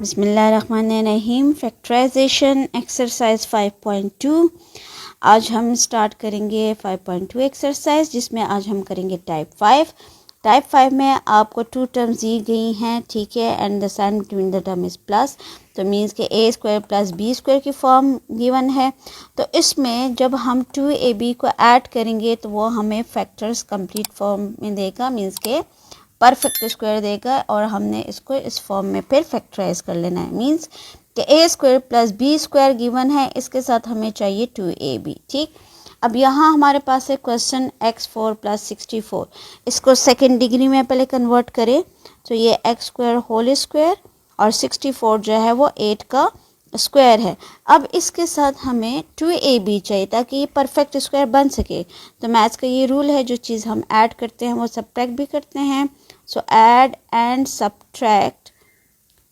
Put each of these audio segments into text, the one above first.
बिस्मिल्लाहिर्रहमानिर्रहीम। Factorization exercise 5.2। आज हम स्टार्ट करेंगे 5.2 एक्सरसाइज, जिसमें आज हम करेंगे टाइप 5। टाइप 5 में आपको टू टर्म्स दी गई हैं, ठीक है, and the sign between the term is plus, तो मीन्स के a square plus b square की फॉर्म गिवन है। तो इसमें जब हम 2ab को ऐड करेंगे तो वो हमें फैक्टर्स कंप्लीट फॉर्म में देगा, मीन्स के परफेक्ट स्क्वायर देगा, और हमने इसको इस फॉर्म में फिर फैक्टराइज कर लेना है। मीन्स कि a square plus b square given है, इसके साथ हमें चाहिए 2ab। ठीक, अब यहाँ हमारे पास है क्वेश्चन x4 प्लस 64। इसको सेकेंड डिग्री में पहले कन्वर्ट करें तो ये एक्स स्क्वायर होल स्क्वायर और 64 जो है वो 8 का स्क्वायर है। अब इसके साथ हमें 2ab चाहिए ताकि ये परफेक्ट स्क्वायर बन सके। तो मैथ्स का ये रूल है, जो चीज़ हम ऐड करते हैं वो सब्ट्रैक्ट भी करते हैं। So add and subtract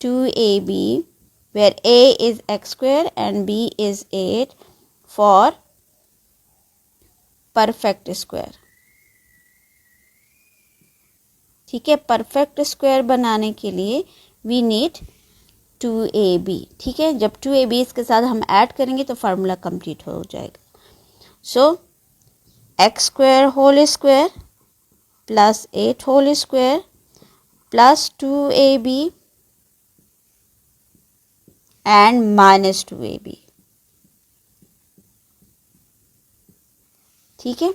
2ab where a is x square and b is 8 for perfect square। ठीक है, परफेक्ट स्क्वायर बनाने के लिए we need 2ab। ठीक है, जब 2ab इसके साथ हम ऐड करेंगे तो फार्मूला कंप्लीट हो जाएगा। So x square whole square plus 8 whole square plus 2ab and minus 2ab। ठीक है,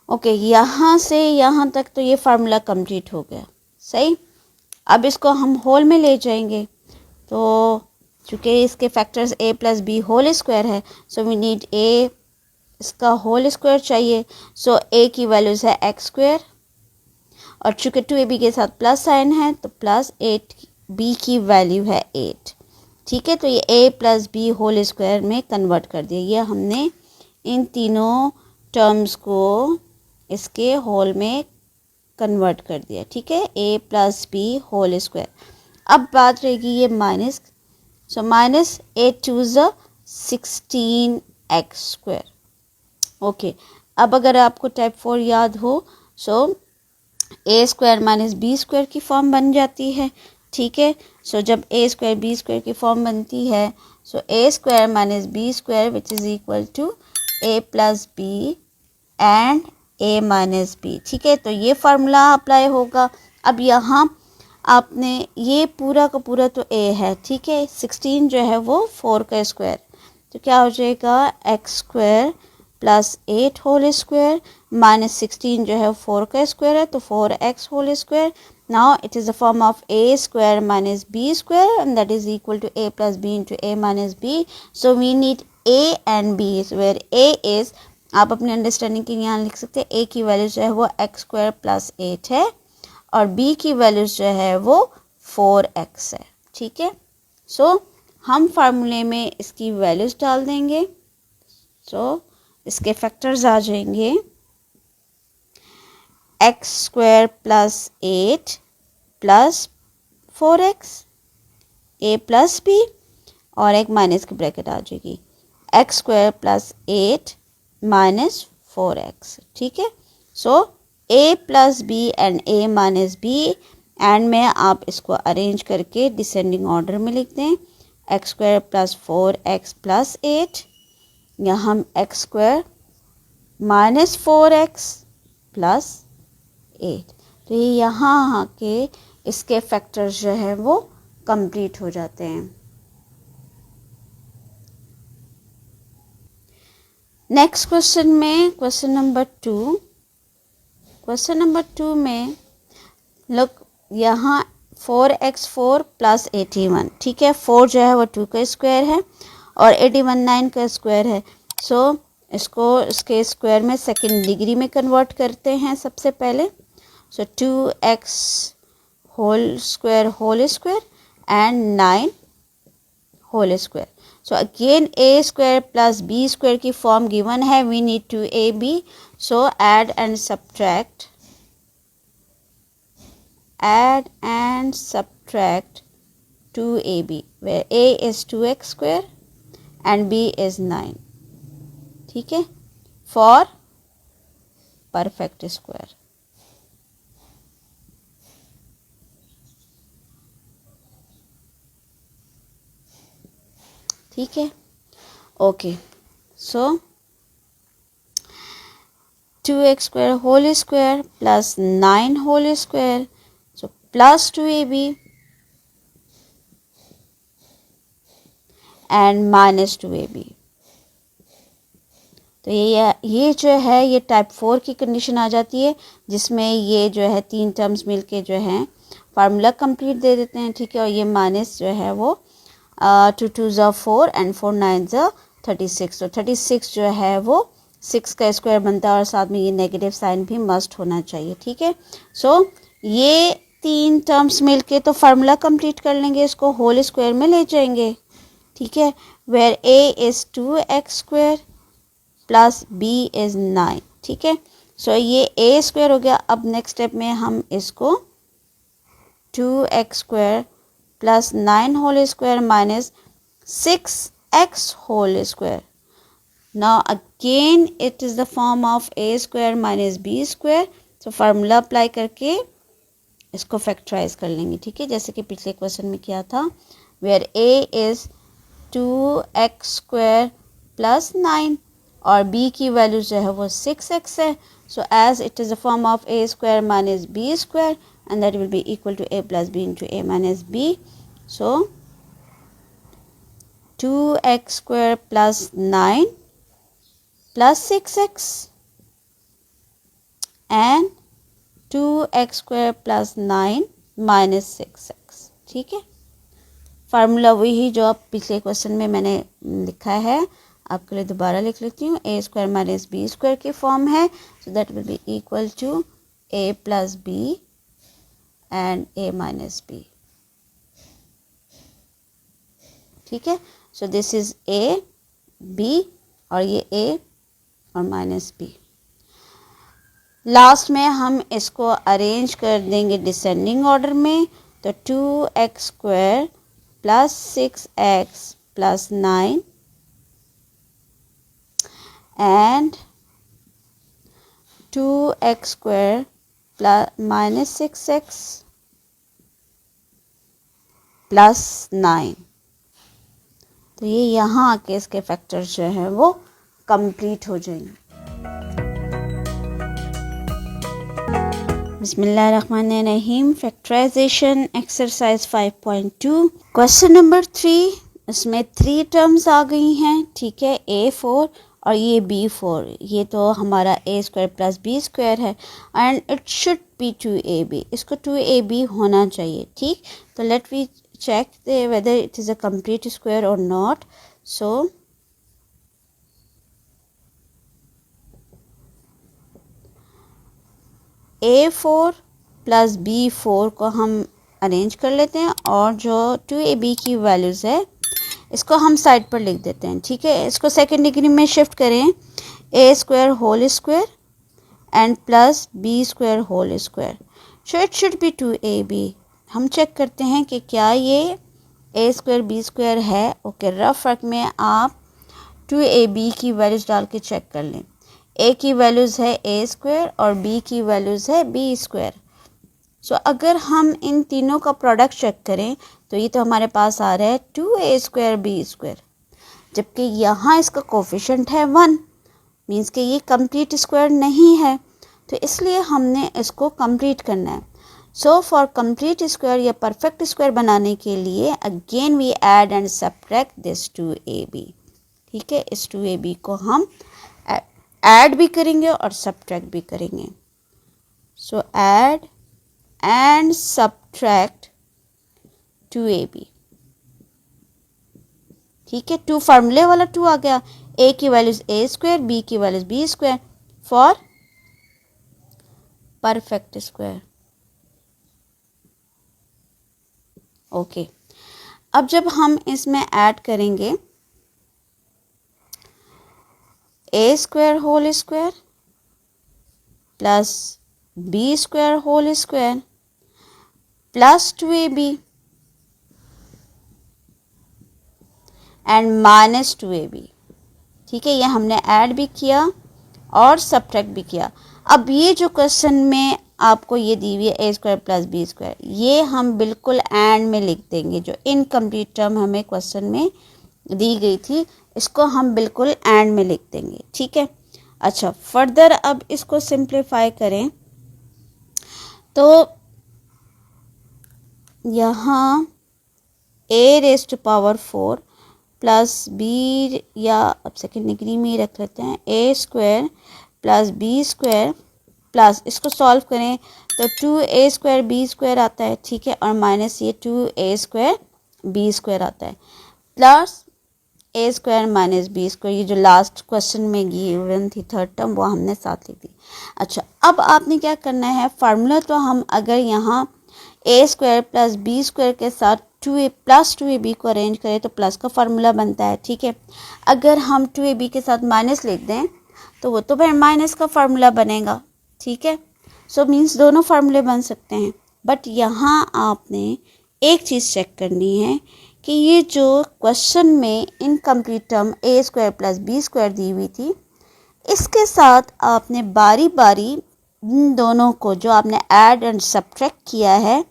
ओके, यहाँ से यहाँ तक तो ये फार्मूला कंप्लीट हो गया। सही, अब इसको हम होल में ले जाएंगे, तो चूँकि इसके factors a plus b whole square है, सो वी नीड a इसका होल स्क्वायर चाहिए। सो a की वैल्यूज़ है एक्स स्क्वायर, और चूँकि 2ab के साथ प्लस साइन है तो प्लस 8b की वैल्यू है 8। ठीक है, तो ये a plus b whole square में कन्वर्ट कर दिया। ये हमने इन तीनों टर्म्स को इसके होल में कन्वर्ट कर दिया। ठीक है, a plus b whole square. अब बात रहेगी ये माइनस, सो माइनस 8 टू ज़ 16x स्क्वायर। ओके, अब अगर आपको टाइप 4 याद हो, so a square minus b square की फॉर्म बन जाती है। ठीक है, सो जब ए स्क्वायर बी स्क्वायर की फॉर्म बनती है, so a square minus b square which is equal to a plus b and a minus b. ठीक है, तो ये फार्मूला अप्लाई होगा। अब यहाँ आपने ये पूरा का पूरा तो ए है, ठीक है, 16 जो है वो 4 का स्क्वायर, तो क्या हो जाएगा x square plus 8 whole square minus 16 जो है 4 का स्क्वायर है, तो 4x whole square. Now it is the form of a square minus b square and that is equal to a plus b into a minus b। So we need a and b where a is, आप अपने understanding के यहाँ लिख सकते हैं, a की value जो है वो एक्स स्क्वायर प्लस 8 है और b की वैल्यू जो है वो 4x है। ठीक है, सो हम फार्मूले में इसकी वैल्यूज डाल देंगे। सो इसके फैक्टर्स आ जाएंगे x square plus 8 plus 4x, a plus b, और एक माइनस की ब्रैकेट आ जाएगी x square plus 8 minus 4x। ठीक है, so a plus b and a minus b, and में आप इसको अरेंज करके डिसेंडिंग ऑर्डर में लिख दें। X square plus 4x plus 8, यहाँ हम x square minus 4x plus 8, तो ये यहाँ के इसके फैक्टर्स जो है वो कंप्लीट हो जाते हैं। नेक्स्ट क्वेश्चन में, क्वेश्चन नंबर 2, क्वेश्चन नंबर 2 में लोग यहाँ 4x4 प्लस 81। ठीक है, 4 जो है वो 2 का स्क्वायर है और 81 9 का स्क्वायर है। सो इसको इसके स्क्वायर में सेकंड डिग्री में कन्वर्ट करते हैं सबसे पहले। So 2x whole square and 9 whole square. So again a square plus b square की फॉर्म गिवन है, we need 2ab। So add and subtract 2ab where a is 2x square and b is 9। ठीक है, for perfect square. ठीक है, okay. So 2x square whole square plus 9 whole square, so plus 2ab and minus 2ab। तो ये जो है ये type 4 की कंडीशन आ जाती है, जिसमें ये जो है तीन टर्म्स मिलके जो है फार्मूला कंप्लीट दे देते हैं, ठीक है। और ये माइनस जो है वो 2 2 ज़ा 4 एंड 4 9 ज़ा 36, तो 36 जो है वो 6 का स्क्वायर बनता है और साथ में ये नेगेटिव साइन भी मस्ट होना चाहिए, ठीक है। सो ये तीन टर्म्स मिलके तो फार्मूला कंप्लीट कर लेंगे, इसको होल स्क्वायर में ले जाएंगे, ठीक है। Where a is 2x square plus b is 9, ठीक है। सो ये a स्क्वायर हो गया। अब नेक्स्ट स्टेप में हम इसको 2x square plus 9 whole square minus 6x whole square. Now again it is the form of a square minus b square, so formula apply करके इसको फैक्टराइज कर लेंगे, ठीक है, जैसे कि पिछले क्वेश्चन में किया था। Where a is 2x square plus 9 और b की वैल्यू जो है वो 6x है। So as it is the form of a square minus b square and that will be equal to a plus b into a minus b। So 2x square plus 9 plus 6x and 2x square plus 9 minus 6x, ठीक है। Formula वही जो आप पिछले question में मैंने लिखा है, आपके लिए दोबारा लिख लेती हूँ। a square minus b square की फॉर्म है, so that will be equal to a plus b and a minus b, ठीक है। So this is a b और ये a और माइनस b। लास्ट में हम इसको अरेंज कर देंगे डिसेंडिंग ऑर्डर में, तो 2x square plus 6x plus 9 and 2x square plus minus 6x plus 9। तो ये यहाँ आके इसके फैक्टर जो है वो कंप्लीट हो जाएंगे। बिस्मिल्लाहिर्रहमानिर्रहीम। Factorization exercise 5.2 question number 3। इसमें 3 टर्म्स आ गई हैं, ठीक है, a4 और ये b4। ये तो हमारा a square plus b square है and it should be 2ab, इसको 2ab होना चाहिए, ठीक। तो let we check whether it is a complete square or not. So a4 plus b4 को हम अरेंज कर लेते हैं और जो 2ab की वैल्यूज़ है इसको हम साइड पर लिख देते हैं, ठीक है। इसको सेकेंड डिग्री में शिफ्ट करें, a square whole square and plus b square whole square, so it should be 2ab। हम चेक करते हैं कि क्या ये a स्क्वायर b स्क्वायर है। ओके, रफ वर्क में आप 2ab की वैल्यूज़ डाल के चेक कर लें। a की वैल्यूज़ है a स्क्वायर और b की वैल्यूज़ है b स्क्वायर। सो अगर हम इन तीनों का प्रोडक्ट चेक करें तो ये तो हमारे पास आ रहा है 2a स्क्वायर b स्क्वायर, जबकि यहाँ इसका कोफिशिएंट है 1, मीन्स कि ये कंप्लीट स्क्वायर नहीं है, तो इसलिए हमने इसको कंप्लीट करना है। सो फॉर कंप्लीट स्क्वायर या परफेक्ट स्क्वायर बनाने के लिए again we add and subtract this 2ab, ठीक है। इस 2ab को हम ऐड भी करेंगे और सब्ट्रैक्ट भी करेंगे। सो ऐड एंड सब्ट्रैक्ट 2ab, ठीक है। 2 फार्मूले वाला 2 आ गया, a की वैल्यूज a स्क्वायर, b की values b square for perfect square. Okay, अब जब हम इसमें ऐड करेंगे a square whole square plus b square whole square plus 2ab and minus 2ab, ठीक है। ये हमने ऐड भी किया और सब्ट्रैक्ट भी किया। अब ये जो क्वेश्चन में आपको ये दी हुई है a square plus b square, ये हम बिल्कुल एंड में लिख देंगे। जो इनकम्प्लीट टर्म हमें क्वेश्चन में दी गई थी, इसको हम बिल्कुल एंड में लिख देंगे, ठीक है। अच्छा, फर्दर अब इसको सिंप्लीफाई करें तो यहाँ a⁴ प्लस बी, या अब सेकेंड डिग्री में ही रख लेते हैं, a² प्लस b² प्लस, इसको सॉल्व करें तो 2a² b² आता है, ठीक है, और माइनस ये 2a² b² आता है, प्लस a² माइनस b², ये जो लास्ट क्वेश्चन में गिवन थी थर्ड टर्म, वो हमने साथ लिख दी। अच्छा, अब आपने क्या करना है, फार्मूला तो हम अगर यहाँ a² प्लस b² के साथ 2a प्लस 2ab को अरेंज करें तो प्लस का फार्मूला बनता है, ठीक है। अगर हम 2ab के साथ माइनस लिख दें तो वो तो फिर माइनस का फार्मूला बनेगा, ठीक है। सो मीन्स दोनों फार्मूले बन सकते हैं, बट यहाँ आपने एक चीज़ चेक करनी है कि ये जो क्वेश्चन में incomplete term a² plus b² दी हुई थी, इसके साथ आपने बारी बारी इन दोनों को जो आपने ऐड एंड सब्ट्रैक्ट किया है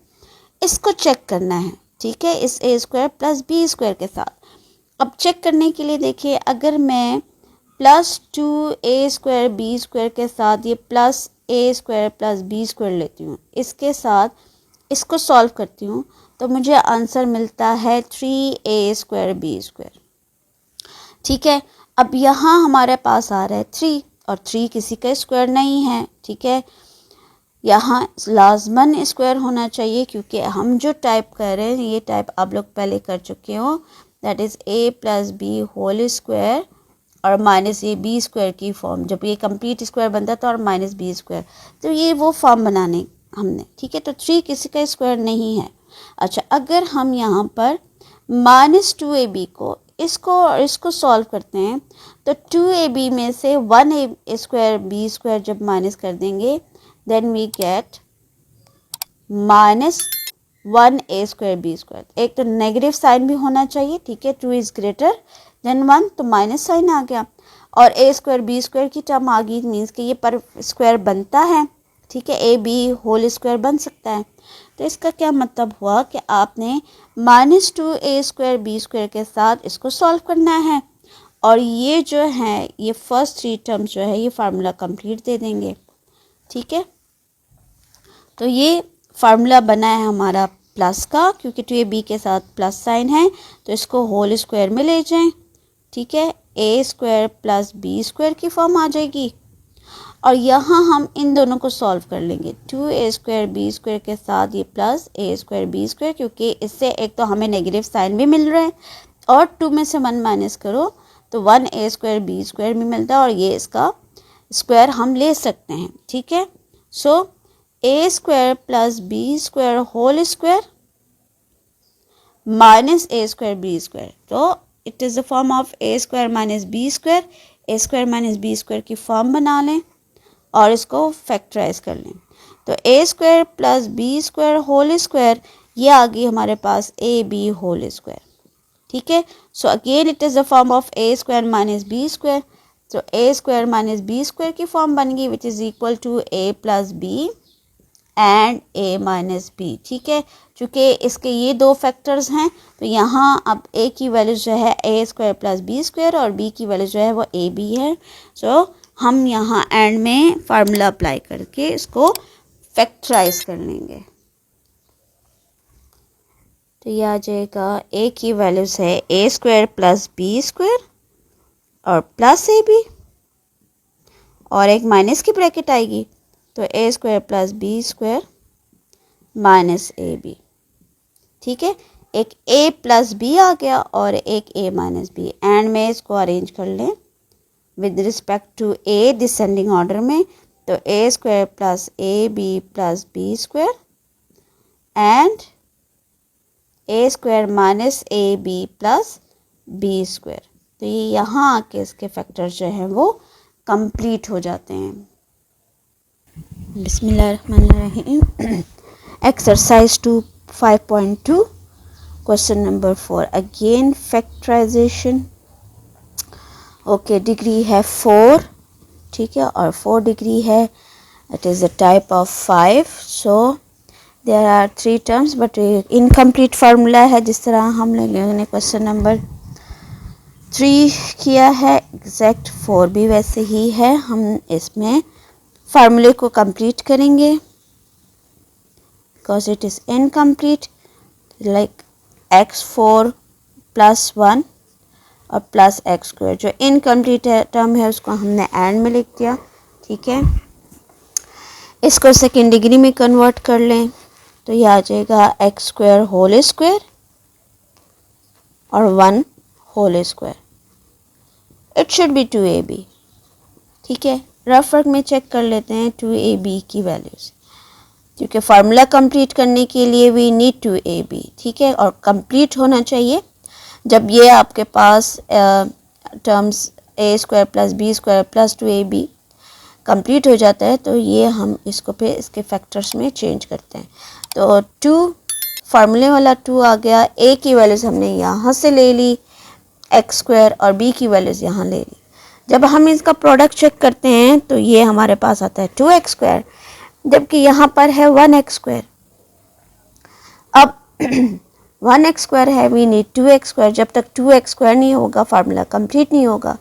इसको चेक करना है, ठीक है, इस a² प्लस b² के साथ। अब चेक करने के लिए देखिए, अगर मैं प्लस 2a² b² के साथ ये प्लस a² प्लस b² लेती हूँ, इसके साथ इसको सॉल्व करती हूँ तो मुझे आंसर मिलता है 3a² b², ठीक है। अब यहाँ हमारे पास आ रहा है 3, और 3 किसी का स्क्वायर नहीं है, ठीक है, यहाँ लाजमन स्क्वायर होना चाहिए, क्योंकि हम जो टाइप कर रहे हैं ये टाइप आप लोग पहले कर चुके हो, that is a plus b whole square और माइनस ab² की फॉर्म, जब ये कंप्लीट स्क्वायर बनता था, और माइनस b², तो ये वो फॉर्म बनाने हमने, ठीक है। तो 3 किसी का स्क्वायर नहीं है। अच्छा, अगर हम यहाँ पर माइनस 2ab को इसको और इसको सॉल्व करते हैं तो 2ab में से 1a² b² जब माइनस कर देंगे then we get minus 1a² b²। एक तो नेगेटिव साइन भी होना चाहिए, ठीक है, 2 इज़ ग्रेटर देन 1, तो माइनस साइन आ गया, और a² b² की टर्म आ गई, मीन्स कि ये पर स्क्वायर बनता है, ठीक है, ab होल स्क्वायर बन सकता है। तो इसका क्या मतलब हुआ कि आपने माइनस 2a² b² के साथ इसको सॉल्व करना है, और ये जो है ये फर्स्ट 3 टर्म जो है ये फार्मूला कंप्लीट दे देंगे, ठीक है। तो ये फार्मूला बना है हमारा प्लस का, क्योंकि 2ab के साथ प्लस साइन है तो इसको होल स्क्वायर में ले जाएं, ठीक है, a² प्लस b² की फॉर्म आ जाएगी, और यहाँ हम इन दोनों को सॉल्व कर लेंगे, 2a² b² के साथ ये प्लस a² b², क्योंकि इससे एक तो हमें नेगेटिव साइन भी मिल रहा है, और 2 में से 1 माइनस करो तो 1a² b² भी मिलता है, और ये इसका स्क्वायर हम ले सकते हैं, ठीक है। So a² plus b² whole square minus a² b², तो it is the form of a² minus b², a² minus b² की फॉर्म बना लें और इसको फैक्टराइज कर लें, तो a² plus b² whole square, ये आ गई हमारे पास ab होल स्क्वायर, ठीक है। So again it is the form of a² minus b², तो a² माइनस b² की फॉर्म बन गई, which is equal to a plus b and a minus b, ठीक है। चूँकि इसके ये दो फैक्टर्स हैं तो यहाँ अब a की वैल्यू जो है a² प्लस b² और b की वैल्यू जो है वो ab है। सो हम यहाँ एंड में फार्मूला अप्लाई करके इसको फैक्टराइज कर लेंगे, तो ये आ जाएगा a की वैल्यूज है a² प्लस b² और प्लस ab, और एक माइनस की ब्रैकेट आएगी तो a² plus b² minus ab, ठीक है। एक a प्लस b आ गया और एक a माइनस b, एंड में इसको अरेंज कर लें with respect to a descending order में, तो a² plus ab plus b² and a² minus ab plus b², तो ये यहाँ आके इसके फैक्टर जो हैं वो कंप्लीट हो जाते हैं। बिस्मिल्लाहिर्रहमानिर्रहीम। Exercise 5.2 question number 4, again factorization. Okay, degree है 4, ठीक है, और 4 डिग्री है, it is the type of 5, so there are 3 terms but incomplete formula है, जिस तरह हम लोगों ने क्वेश्चन नंबर 3 किया है, एग्जैक्ट 4 भी वैसे ही है। हम इसमें फार्मूले को कंप्लीट करेंगे because it is incomplete, like x4 plus 1 और प्लस एक्स स्क्वायर, जो इनकम्प्लीट टर्म है उसको हमने एंड में लिख दिया। ठीक है, इसको सेकेंड डिग्री में कन्वर्ट कर लें तो ये आ जाएगा एक्स स्क्वायर होल स्क्वायर और 1 whole square. It should be 2ab। ठीक है, रफ वर्क में चेक कर लेते हैं 2ab की वैल्यूज़, क्योंकि फार्मूला कंप्लीट करने के लिए वी नीड 2ab। ठीक है, और कंप्लीट होना चाहिए जब ये आपके पास terms a square plus b square plus 2ab complete हो जाता है तो ये हम इसको पे इसके फैक्टर्स में चेंज करते हैं। तो 2 फार्मूले वाला 2 आ गया, a की वैल्यूज़ हमने यहाँ से ले ली एक्स स्क्वायर और b की वैल्यूज़ यहाँ ले ली। जब हम इसका प्रोडक्ट चेक करते हैं तो ये हमारे पास आता है 2x स्क्वायर, जबकि यहाँ पर है 1x स्क्वायर। अब 1x स्क्वायर है, वी नीड 2x स्क्वायर। जब तक 2x स्क्वायर नहीं होगा फार्मूला कंप्लीट नहीं होगा।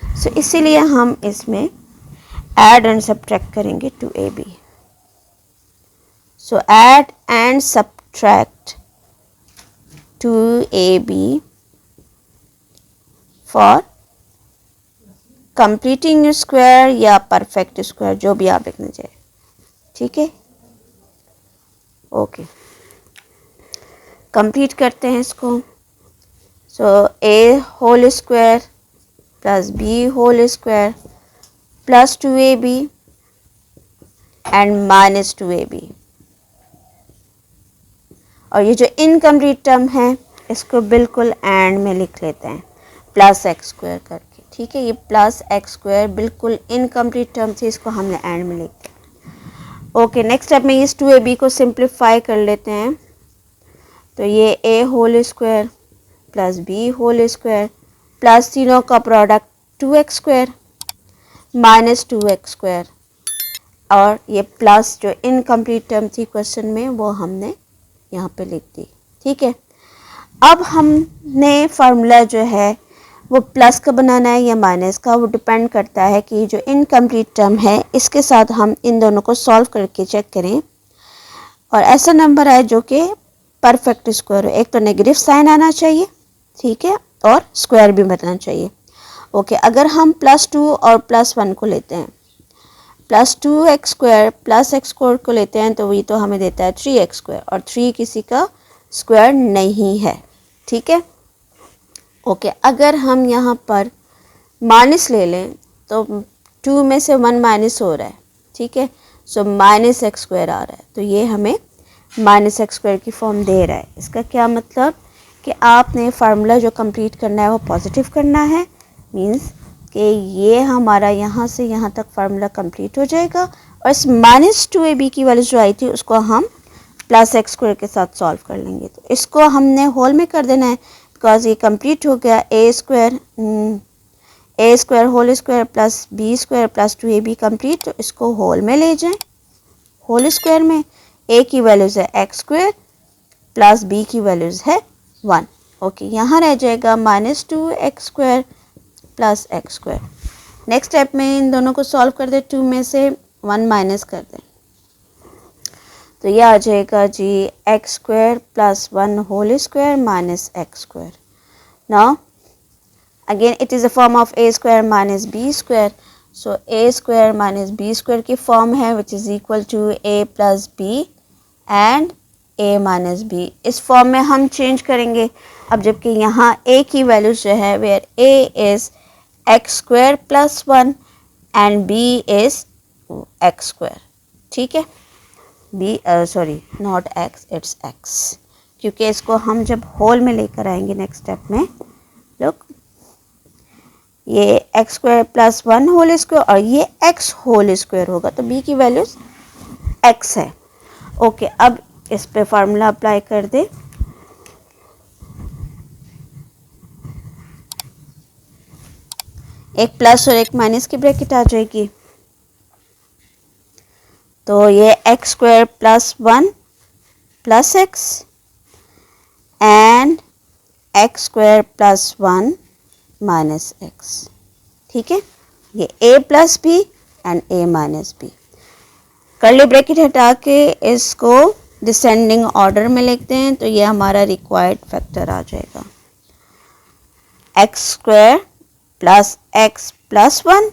सो इसीलिए हम इसमें ऐड एंड सब्ट्रैक्ट करेंगे 2ab। So add and subtract 2ab for completing square या परफेक्ट स्क्वायर, जो भी आप लिखना चाहें। ठीक है, ओके, कंप्लीट करते हैं इसको। So a whole square plus b whole square plus 2ab and minus 2ab। और ये जो इनकम्प्लीट टर्म है इसको बिल्कुल एंड में लिख लेते हैं प्लस एक्स स्क्वायर करके। ठीक है, ये प्लस एक्स स्क्वायर बिल्कुल इनकम्प्लीट टर्म थी, इसको हमने एंड में लिख दिया। ओके, नेक्स्ट स्टेप में इस 2ab को सिंप्लीफाई कर लेते हैं। तो ये a whole square plus b whole square plus तीनों का product 2x square minus 2x square, और ये प्लस जो इनकम्प्लीट टर्म थी क्वेश्चन में वो हमने यहाँ पे लिख दी। ठीक है, अब हमने फार्मूला जो है वो प्लस का बनाना है या माइनस का, वो डिपेंड करता है कि जो इनकम्प्लीट टर्म है इसके साथ हम इन दोनों को सॉल्व करके चेक करें और ऐसा नंबर आए जो कि परफेक्ट स्क्वायर हो। एक तो नेगेटिव साइन आना चाहिए, ठीक है, और स्क्वायर भी बनना चाहिए। ओके, अगर हम +2 और +1 को लेते हैं, +2x square plus x square को लेते हैं तो ये तो हमें देता है 3x स्क्वायर, और 3 किसी का स्क्वायर नहीं है। ठीक है, ओके, अगर हम यहाँ पर माइनस ले लें तो 2 में से 1 माइनस हो रहा है। ठीक है, सो माइनस एक्स स्क्वायर आ रहा है, तो ये हमें माइनस एक्स स्क्वायर की फॉर्म दे रहा है। इसका क्या मतलब कि आपने फार्मूला जो कंप्लीट करना है वो पॉजिटिव करना है, मींस कि ये हमारा यहाँ से यहाँ तक फार्मूला कंप्लीट हो जाएगा और इस -2ab की वैल्यू जो आई थी उसको हम प्लस एक्स स्क्वायर के साथ सॉल्व कर लेंगे। तो इसको हमने होल में कर देना है बिकॉज ये कंप्लीट हो गया। a square whole square plus b square plus 2ab complete, तो इसको होल में ले जाएं। होल स्क्वायर में a की वैल्यूज़ है एक्स स्क्वायर प्लस b की वैल्यूज़ है 1। ओके, यहाँ रह जाएगा -2x square plus x square. Next step में इन दोनों को सॉल्व कर दे, 2 में से 1 माइनस कर दें तो यह आ जाएगा जी x square plus 1 whole square minus x square. Now again it is a form of a square minus b square, so a square minus b square की फॉर्म है which is equal to a plus b and a minus b। इस form में हम change करेंगे अब, जबकि यहाँ a की वैल्यू जो है where a is x square plus 1 and b is x square. ठीक है, b sorry not x, it's x, क्योंकि इसको हम जब होल में लेकर आएंगे नेक्स्ट स्टेप में, लुक ये x square plus 1 whole square और ये x होल स्क्वायर होगा, तो b की वैल्यूज x है। ओके, अब इस पे फार्मूला अप्लाई कर दे। एक प्लस और एक माइनस की ब्रैकेट आ जाएगी, तो ये x square plus 1 plus x and x square plus 1 minus x, ठीक है। ये a plus b and a minus b. Curly bracket हटा के इसको डिसेंडिंग ऑर्डर में लिखते हैं तो ये हमारा रिक्वायर्ड फैक्टर आ जाएगा x square plus x plus 1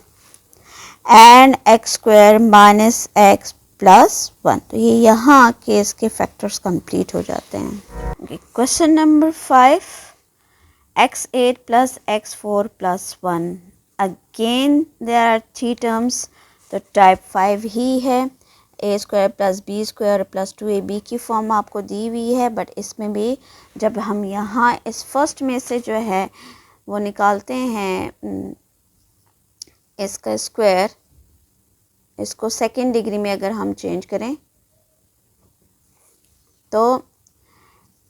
and x square minus x plus 1। तो ये यहाँ के इसके फैक्टर्स कंप्लीट हो जाते हैं। Question number 5, x8 plus x4 plus 1। Again there are 3 terms, तो टाइप 5 ही है। A square plus b square plus 2ab की फॉर्म आपको दी हुई है, बट इसमें भी जब हम यहाँ इस फर्स्ट में से जो है वो निकालते हैं इसका स्क्वायर, इसको सेकेंड डिग्री में अगर हम चेंज करें तो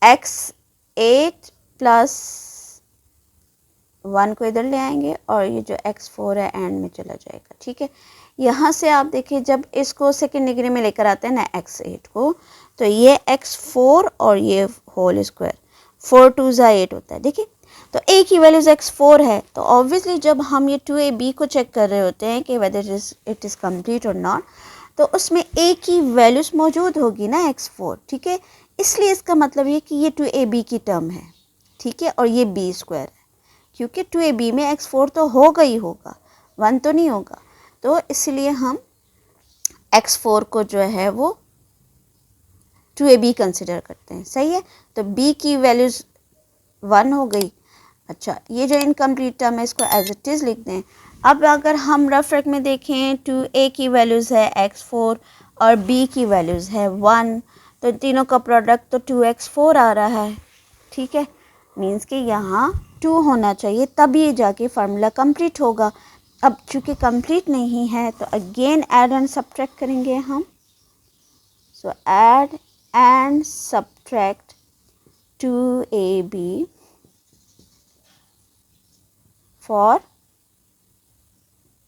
x8 प्लस 1 को इधर ले आएंगे और ये जो x4 है एंड में चला जाएगा, ठीक है। यहाँ से आप देखिए जब इसको सेकेंड डिग्री में लेकर आते हैं ना x8 को, तो ये x4 और ये होल स्क्वायर 4 2 8 होता है, देखिए। तो a की वैल्यूज x4 है, तो ऑब्वियसली जब हम ये 2ab को चेक कर रहे होते हैं कि वेदर इट इज़ कंप्लीट और नॉट, तो उसमें a की वैल्यूज मौजूद होगी ना x4, ठीक है। इसलिए इसका मतलब ये कि ये 2ab की टर्म है, ठीक है, और ये b स्क्वायर है, क्योंकि 2ab में x4 तो होगा ही होगा, 1 तो नहीं होगा। तो इसलिए हम x4 को जो है वो 2ab कंसिडर करते हैं, सही है। तो b की वैल्यूज 1 हो गई। अच्छा, ये जो इनकम्प्लीट टर्म है इसको एज इट इज़ लिख दें। अब अगर हम रफ वर्क में देखें, 2a की वैल्यूज़ है x4 और b की वैल्यूज़ है 1, तो तीनों का प्रोडक्ट तो 2x4 आ रहा है, ठीक है। मीन्स कि यहाँ 2 होना चाहिए, तभी जाके फार्मूला कंप्लीट होगा। अब चूँकि कंप्लीट नहीं है तो अगेन ऐड एंड सब्ट्रैक्ट करेंगे हम। सो add and subtract 2ab for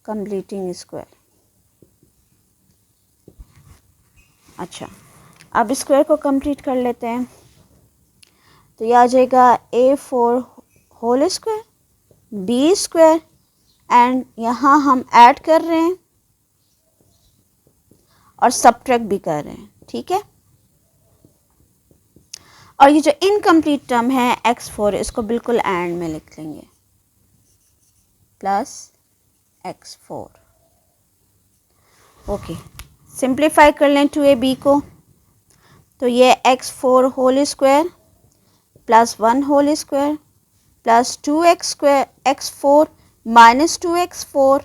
completing square. अच्छा, अब स्क्वायर को कंप्लीट कर लेते हैं, तो ये आ जाएगा a4 whole square b square and यहाँ हम ऐड कर रहे हैं और सब्ट्रैक्ट भी कर रहे हैं, ठीक है। और ये जो इनकम्प्लीट टर्म है x4, इसको बिल्कुल एंड में लिख लेंगे प्लस x4। ओके, सिंप्लीफाई कर लें 2ab को, तो ये x4 whole square plus 1 whole square plus 2x square x4 minus 2x4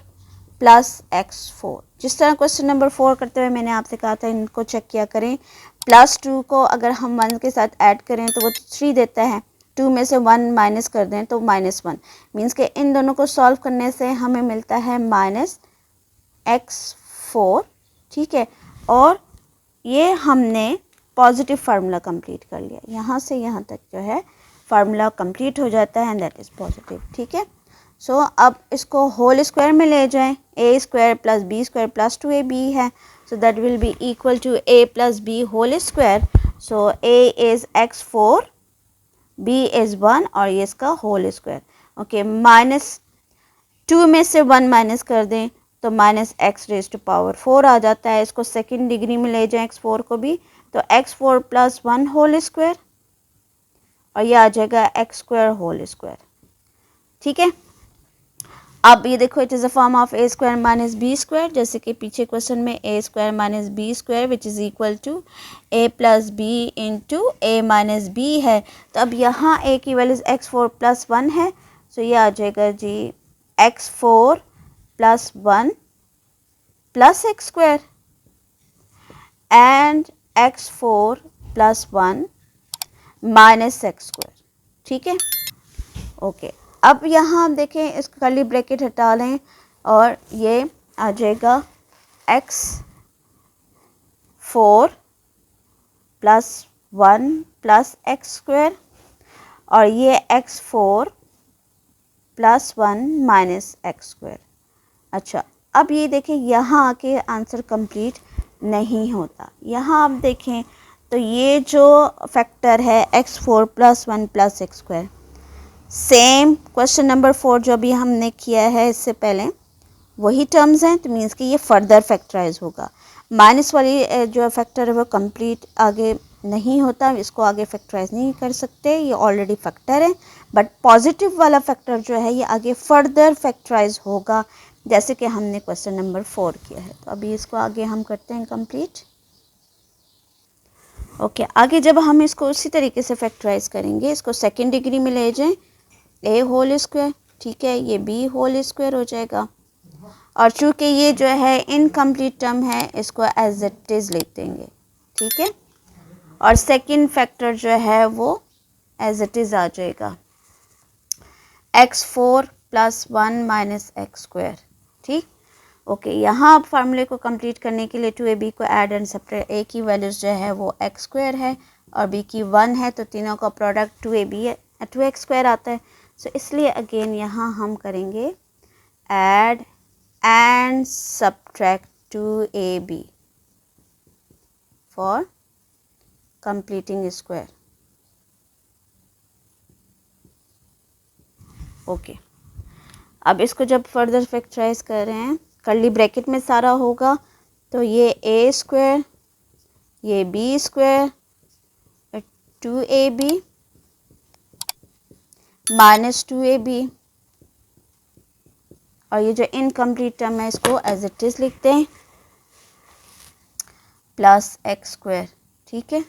plus x4। जिस तरह क्वेश्चन नंबर 4 करते हुए मैंने आपसे कहा था इनको चेक किया करें। प्लस 2 को अगर हम 1 के साथ ऐड करें तो वो 3 देता है, 2 में से 1 माइनस कर दें तो -1। मीन्स के इन दोनों को सॉल्व करने से हमें मिलता है -x4, ठीक है। और ये हमने पॉजिटिव फार्मूला कंप्लीट कर लिया, यहाँ से यहाँ तक जो है फार्मूला कंप्लीट हो जाता है एंड दैट इज़ पॉजिटिव, ठीक है। सो अब इसको होल स्क्वायर में ले जाएं, a square plus b square plus 2ab है, so that will be equal to a plus b whole square. So a is x4, b is 1 और ये इसका होल स्क्वायर। ओके, -2 में से 1 माइनस कर दें तो -x⁴ आ जाता है। इसको सेकेंड डिग्री में ले जाएं x4 को भी, तो x4 प्लस 1 होल स्क्वायर और ये आ जाएगा x स्क्वायर होल स्क्वायर, ठीक है। अब ये देखो, it is a form of a square minus b square, जैसे कि पीछे क्वेश्चन में a square minus b square which is equal to a plus b into a minus b है। तो अब यहाँ a की वैल्यूज x4 प्लस 1 है, सो ये आ जाएगा जी x4 plus 1 plus x square and x4 plus 1 minus x square, ठीक है। ओके, अब यहाँ हम देखें, इस कर्ली ब्रैकेट हटा लें और ये आ जाएगा x4 plus 1 plus x square और ये x4 plus 1 minus x square. अच्छा, अब ये देखें, यहाँ आके आंसर कंप्लीट नहीं होता। यहाँ आप देखें तो ये जो फैक्टर है x4 plus 1 plus x square, same question number 4 जो अभी हमने किया है इससे पहले वही टर्म्स हैं, तो मीन्स कि ये फर्दर फैक्टराइज होगा। माइनस वाली जो फैक्टर है वो कंप्लीट आगे नहीं होता, इसको आगे फैक्टराइज नहीं कर सकते, ये ऑलरेडी फैक्टर है। बट पॉजिटिव वाला फैक्टर जो है ये आगे फर्दर फैक्टराइज होगा, जैसे कि हमने क्वेश्चन नंबर 4 किया है। तो अभी इसको आगे हम करते हैं कंप्लीट। ओके, आगे जब हम इसको उसी तरीके से फैक्टराइज करेंगे, इसको सेकेंड डिग्री में ले जाएं, ए होल स्क्वायर, ठीक है, ये बी होल स्क्वायर हो जाएगा। और चूंकि ये जो है इनकम्प्लीट टर्म है, इसको एज इट इज़ लिख देंगे, ठीक है। और सेकंड फैक्टर जो है वो एज इट इज़ आ जाएगा, x4 plus 1 minus x square, ठीक। ओके, यहाँ अब फार्मूले को कंप्लीट करने के लिए 2ab को ऐड एंड सेपरेट, a की वैल्यूज़ जो है वो एक्स स्क्वायर है और b की 1 है, तो तीनों का प्रोडक्ट 2x स्क्वायर आता है। सो इसलिए अगेन यहाँ हम करेंगे add and subtract 2ab for completing square. Okay, अब इसको जब फर्दर फैक्टराइज कर रहे हैं, कर्ली ब्रैकेट में सारा होगा, तो ये a स्क्वायर, ये b square, 2ab minus 2ab, और ये जो इनकम्प्लीट टर्म है इसको एज इट इज़ लिखते हैं, प्लस एक्स स्क्वायर, ठीक है,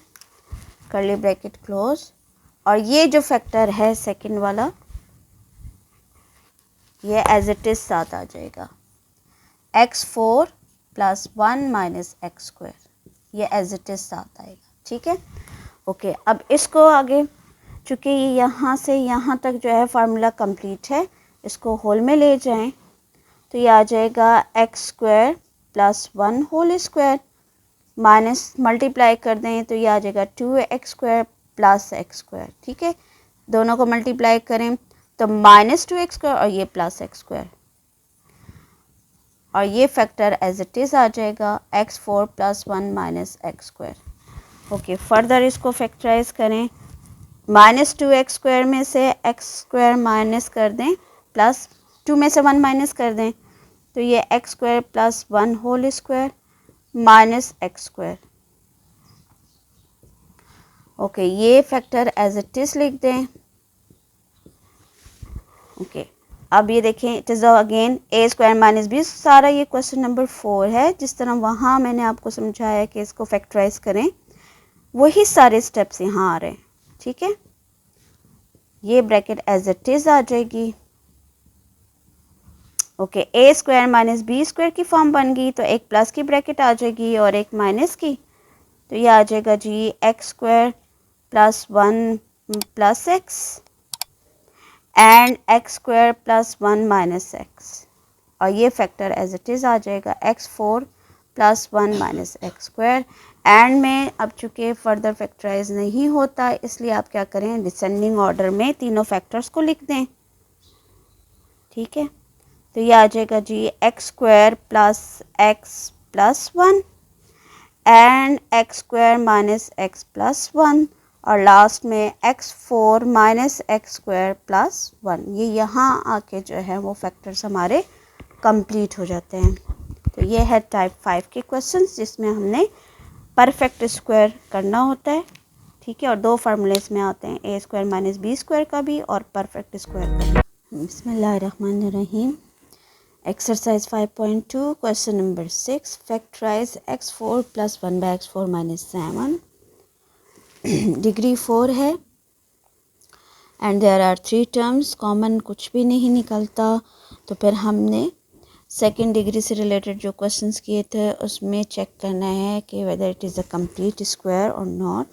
कर्ली ब्रैकेट क्लोज। और ये जो फैक्टर है सेकंड वाला, ये एज इट इज़ साथ आ जाएगा, x4 plus 1 minus x square, ये एज इट इज़ साथ आएगा, ठीक है। ओके, अब इसको आगे, चूँकि यहाँ से यहाँ तक जो है फार्मूला कंप्लीट है, इसको होल में ले जाएं, तो ये आ जाएगा x square plus 1 whole square, minus multiply कर दें तो ये आ जाएगा 2x square plus x square, ठीक है। दोनों को मल्टीप्लाई करें तो माइनस 2x स्क्वायर और ये प्लस एक्स स्क्वायर, और ये फैक्टर एज इट इज़ आ जाएगा x4 plus 1 minus x square. Okay, further इसको फैक्टराइज करें, माइनस 2x स्क्वायर में से एक्स स्क्वायर माइनस कर दें, प्लस 2 में से 1 माइनस कर दें, तो ये x square plus 1 whole square minus x square. Okay, ये फैक्टर एज इट इज़ लिख दें। ओके, अब ये देखें, it is again a square minus b, सारा ये क्वेश्चन नंबर 4 है। जिस तरह वहाँ मैंने आपको समझाया कि इसको फैक्टराइज करें, वही सारे स्टेप्स यहाँ आ रहे हैं, ठीक है। ये ब्रैकेट एज इट इज़ आ जाएगी। ओके, ए स्क्वायर माइनस बी स्क्वायर की फॉर्म बन गई, तो एक प्लस की ब्रैकेट आ जाएगी और एक माइनस की, तो ये आ जाएगा जी x square plus 1 plus x and x square plus 1 minus x, और ये फैक्टर एज इट इज़ आ जाएगा x4 plus 1 minus x square. And में अब चूँकि फर्दर फैक्टराइज नहीं होता, इसलिए आप क्या करें, डिसेंडिंग ऑर्डर में तीनों फैक्टर्स को लिख दें, ठीक है। तो ये आ जाएगा जी x square plus x plus 1 and x square minus x plus 1, और लास्ट में x4 minus x square plus 1। ये यहाँ आके जो है वो फैक्टर्स हमारे कंप्लीट हो जाते हैं। तो ये है टाइप 5 के क्वेश्चंस, जिसमें हमने परफेक्ट स्क्वायर करना होता है, ठीक है। और दो फार्मूले में आते हैं, a square minus b square का भी और परफेक्ट स्क्वायर का भी। बिस्मिल्लाहिर्रहमानिर्रहीम। Exercise 5.2 question number 6, factorize x4 plus 1 by x4 minus 7। Degree 4 है and there are 3 terms, common कुछ भी नहीं निकलता। तो फिर हमने सेकेंड डिग्री से रिलेटेड जो क्वेश्चंस किए थे उसमें चेक करना है कि whether it is a complete square और नॉट।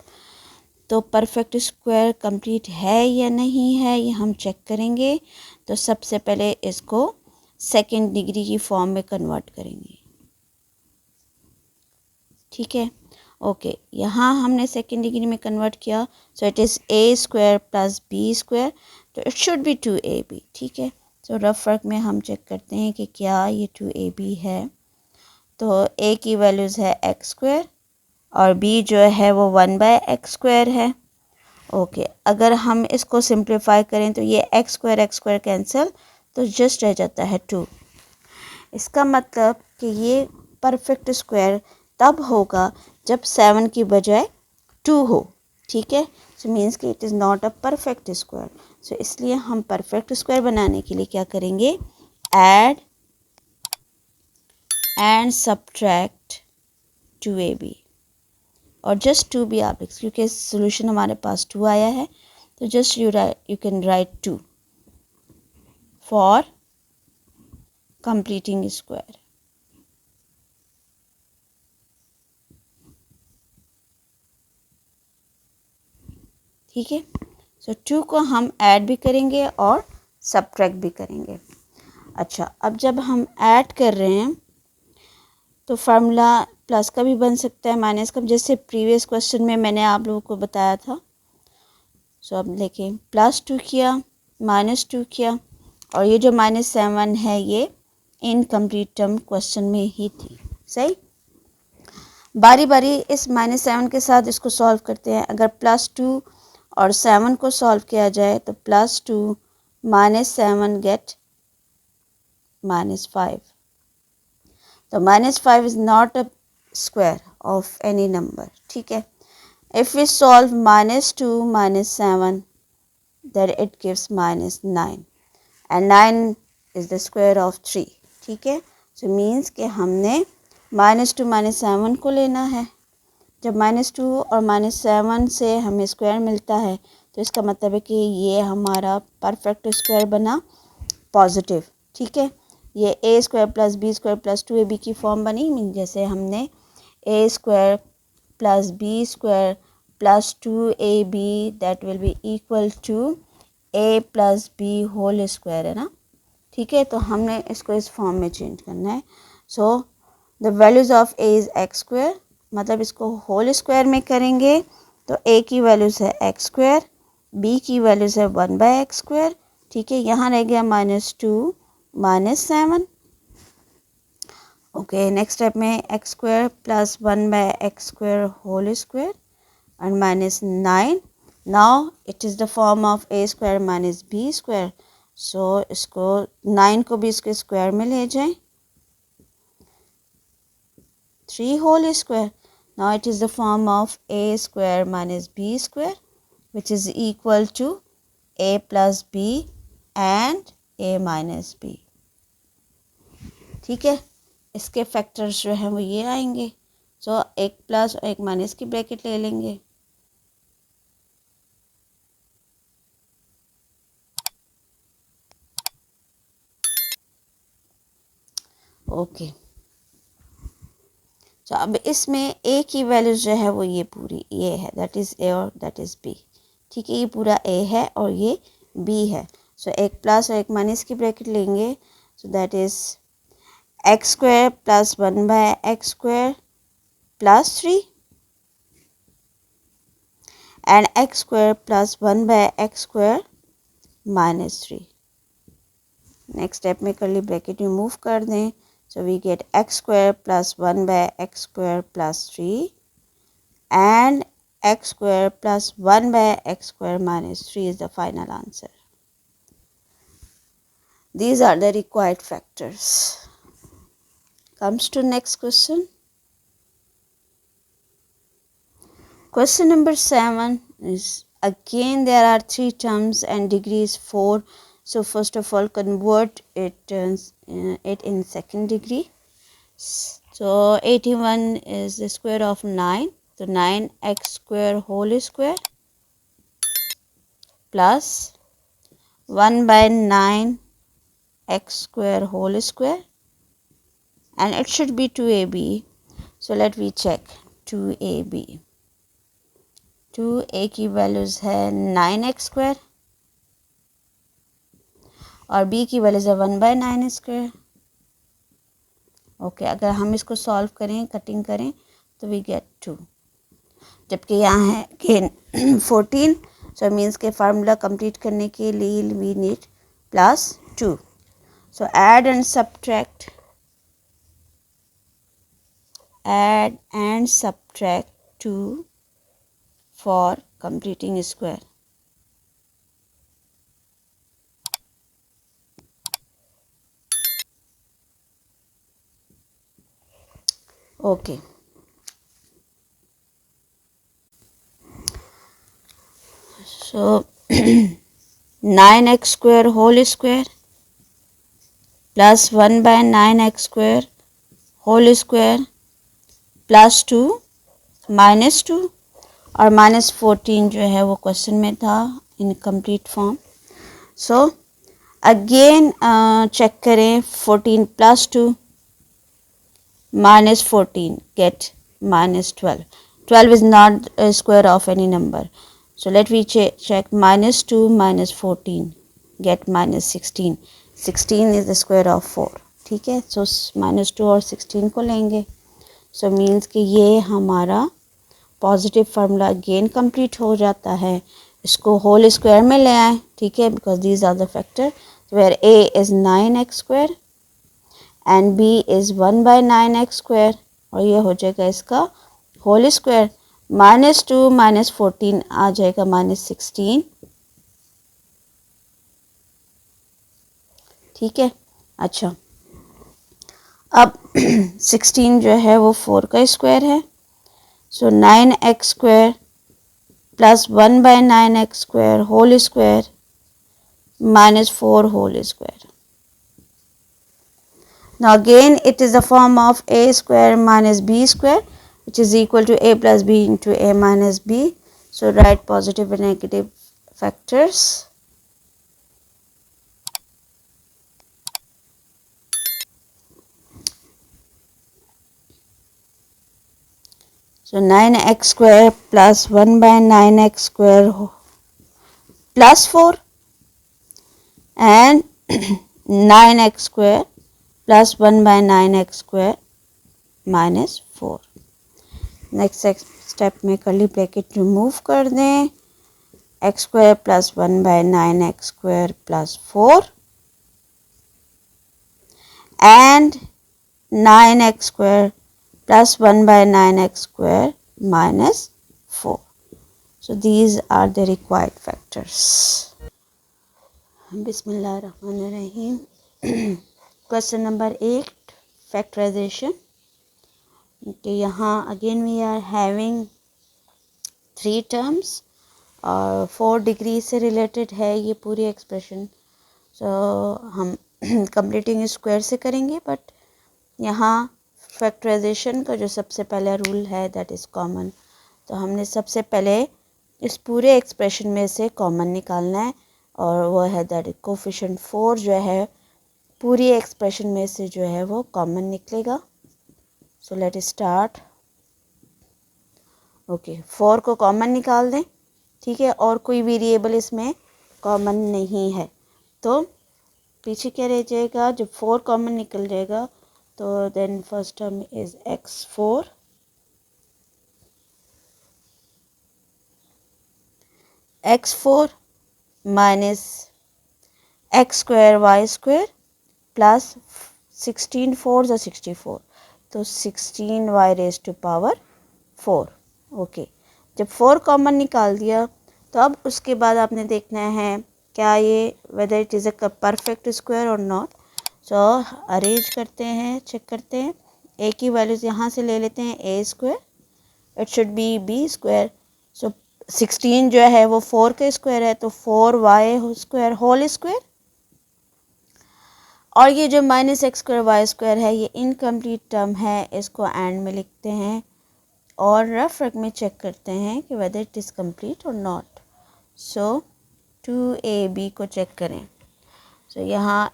तो परफेक्ट स्क्वायर कंप्लीट है या नहीं है, ये हम चेक करेंगे। तो सबसे पहले इसको सेकेंड डिग्री की फॉर्म में कन्वर्ट करेंगे, ठीक है। ओके, यहाँ हमने सेकेंड डिग्री में कन्वर्ट किया, so it is a square plus b square, तो इट शुड बी 2ab, ठीक है। तो रफ वर्क में हम चेक करते हैं कि क्या ये 2ab है। तो a की वैल्यूज़ है एक्स स्क्वायर और b जो है वो 1 बाय एक्स स्क्वायर है, ओके अगर हम इसको सिंप्लीफाई करें तो ये एक्स स्क्वायर कैंसिल, तो जस्ट रह जाता है 2। इसका मतलब कि ये परफेक्ट स्क्वायर तब होगा जब 7 की बजाय 2 हो, ठीक है। सो मीन्स कि it is not a perfect square. So इसलिए हम परफेक्ट स्क्वायर बनाने के लिए क्या करेंगे, ऐड एंड सब्ट्रैक्ट 2ab, और जस्ट 2 भी आप लिख, क्योंकि सोल्यूशन हमारे पास 2 आया है, तो just you can write 2 for completing square. ठीक है, सो 2 को हम ऐड भी करेंगे और सब्ट्रैक्ट भी करेंगे। अच्छा, अब जब हम ऐड कर रहे हैं तो फार्मूला प्लस का भी बन सकता है, माइनस का, जैसे प्रीवियस क्वेश्चन में मैंने आप लोगों को बताया था। सो अब देखें, +2 किया, -2 किया, और ये जो -7 है ये इनकम्प्लीट टर्म क्वेश्चन में ही थी। सही, बारी बारी इस -7 के साथ इसको सॉल्व करते हैं। अगर +2 और 7 को सॉल्व किया जाए तो +2 -7 गेट -5। तो -5 is not a square of any number, ठीक है। If we solve -2 -7 then it gives -9 and 9 is the square of 3, ठीक है। so means कि हमने -2 -7 को लेना है। जब -2 और -7 से हमें स्क्वायर मिलता है तो इसका मतलब है कि ये हमारा परफेक्ट स्क्वायर बना, पॉजिटिव, ठीक है। ये a square plus b square plus 2ab की फॉर्म बनी, जैसे हमने a square plus b square plus 2ab that will be equal to a plus b whole square, है ना, ठीक है। तो हमने इसको इस फॉर्म में चेंज करना है। So the values of a is x square, मतलब इसको होल स्क्वायर में करेंगे तो a की वैल्यूज़ है एक्स स्क्वायर, b की वैल्यूज़ है 1/x स्क्वायर, ठीक है। यहाँ रह गया -2 -7। ओके, नेक्स्ट स्टेप में x square plus 1/x square whole square and -9. Now it is the form of a square minus b square. So इसको 9 को भी इसके स्क्वायर में ले जाएं, 3 whole square. Now it is the form of a square minus b square which is equal to a plus b and a minus b, ठीक है। इसके फैक्टर्स जो हैं वो ये आएंगे। सो एक प्लस और एक माइनस की ब्रैकेट ले लेंगे। ओके, तो अब इसमें a की वैल्यू जो है वो ये पूरी ये है, दैट इज़ a और दैट इज़ b, ठीक है। ये पूरा a है और ये b है। सो एक प्लस और एक माइनस की ब्रैकेट लेंगे, so that is x square plus 1/x square plus 3 and x square plus 1/x square -3। Next step में करली ब्रैकेट रिमूव कर दें, so we get x square plus 1/x square plus 3 and x square plus 1/x square minus 3 is the final answer. These are the required factors. Comes to next question. Question number 7 is, again there are 3 terms and degree is 4. So first of all convert it in second degree. So 81 is the square of 9. So 9x square whole square plus 1/9 x square whole square, and it should be 2ab. So let me check 2ab. 2a की values है 9x square और b की values है 1/9 square. Okay, अगर हम इसको solve करें, cutting करें, तो वी गेट 2, जबकि यहाँ है अगेन 14। सो मीन्स के फार्मूला कंप्लीट करने के लिए we need +2. So add and subtract, add and subtract 2 for completing square. Okay. So 9x square whole square plus 1 by 9x square whole square plus 2 minus 2 और minus 14 जो है वो question में था in complete form. So again check करें 14 plus 2 minus 14 get minus 12. 12 is not a square of any number. So let me check minus 2 minus 14 get minus 16. 16 is the square of 4. ठीक है. So minus 2 और 16 को लेंगे. So means कि ये हमारा positive formula again complete हो जाता है. इसको होल स्क्वायर में ले आए. ठीक है. Because these are the factor where a is 9x square and b is 1 by 9x square और ये हो जाएगा इसका होल स्क्वायर. माइनस 2 माइनस 14 आ जाएगा माइनस 16. ठीक है. अच्छा, अब 16 जो है वो 4 का स्क्वायर है. So 9x square plus 1 by 9x square whole square minus 4 whole square. Now again it is the form of a square minus b square which is equal to a plus b into a minus b. So write positive and negative factors. So 9x square plus 1 by 9x square plus 4 and 9x square plus 1 by 9x square minus 4. Next step में curly bracket remove कर दें. x square plus 1 by 9x square plus 4 and 9x square plus 1 by 9x square minus 4. So these are the required factors. बिस्मिल्लाहिर्रहमानिर्रहीम. Question number 8 factorisation. कि यहाँ again we are having 3 terms और 4 degree से related है ये पूरी expression. सो हम completing square से करेंगे बट यहाँ फैक्टराइजेशन का जो सबसे पहला रूल है दैट इज़ कॉमन. तो हमने सबसे पहले इस पूरे एक्सप्रेशन में से कॉमन निकालना है और वो है दैट कोफिशिएंट 4 जो है पूरी एक्सप्रेशन में से जो है वो कॉमन निकलेगा. So let start. ओके, 4 को कॉमन निकाल दें. ठीक है. और कोई वेरिएबल इसमें कॉमन नहीं है तो पीछे क्या रह जाएगा. जब 4 कॉमन निकल जाएगा तो then first term is x4 minus x square y square plus 16 4 या 64 तो 16 y raise to power 4. Okay, जब 4 कॉमन निकाल दिया तो अब उसके बाद आपने देखना है क्या ये weather it is a perfect square और नॉट. सो अरेंज करते हैं, चेक करते हैं. ए की वैल्यूज यहाँ से ले लेते हैं. A square it should be b square. So 16 जो है वो 4 का स्क्वायर है तो 4 वाई स्क्वायर होल स्क्वायर और ये जो minus x square y square है ये इनकम्प्लीट टर्म है. इसको एंड में लिखते हैं और रफ रख में चेक करते हैं कि वेदर इट इज़ कंप्लीट और नॉट. सो 2ab को चेक करें. सो यहाँ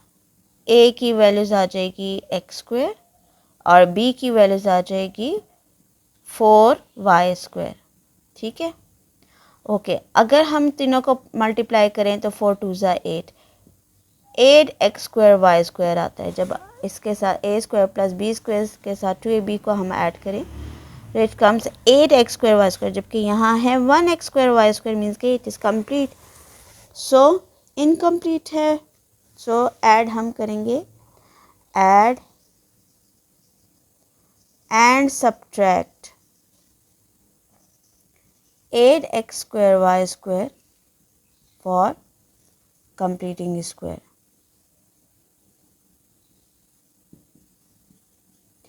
a की वैल्यूज़ आ जाएगी एक्स स्क्वायर और b की वैल्यूज़ आ जाएगी 4y स्क्वायर. ठीक है. ओके, अगर हम तीनों को मल्टीप्लाई करें तो 4 2 ज़ा 8 एक्स स्क्वायर वाई स्क्वायर आता है. जब इसके साथ a square plus b square के साथ 2ab को हम ऐड करें it comes 8 x square y square. जबकि यहाँ है 1 x square y square means कि it is complete. So incomplete है. सो ऐड हम करेंगे add and subtract 8x square y square for completing square.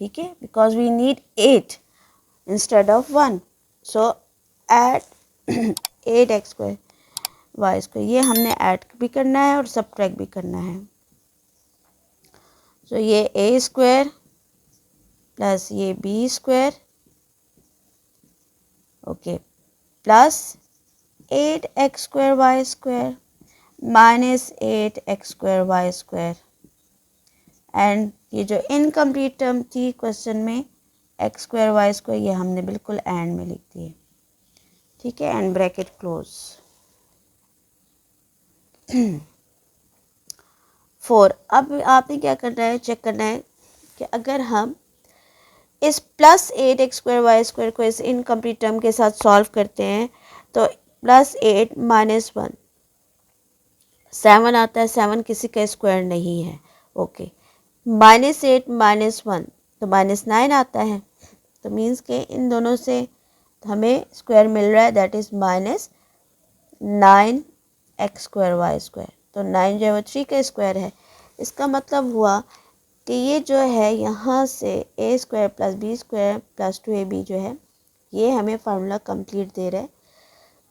ठीक है, because we need 8 instead of 1. So add 8x square y square, ये हमने add भी करना है और सब्ट्रैक्ट भी करना है. So ये a स्क्वायर प्लस ये b square, okay, plus 8x square y square minus 8x square y square. And ये जो इनकम्प्लीट टर्म थी क्वेश्चन में x स्क्वायर y स्क्वायर, ये हमने बिल्कुल एंड में लिख दी है. ठीक है, एंड ब्रैकेट क्लोज. 4. अब आपने क्या करना है, चेक करना है कि अगर हम इस plus 8x square y square को इस इनकम्प्लीट टर्म के साथ सॉल्व करते हैं तो प्लस 8 माइनस 1 7 आता है. 7 किसी का स्क्वायर नहीं है. ओके, माइनस 8 माइनस 1 तो माइनस 9 आता है. तो मीन्स के इन दोनों से हमें स्क्वायर मिल रहा है, that is minus 9x square y square. तो 9 जो है वो 3 का स्क्वायर है. इसका मतलब हुआ कि ये जो है यहाँ से a square plus b square plus 2ab जो है ये हमें फार्मूला कंप्लीट दे रहा है.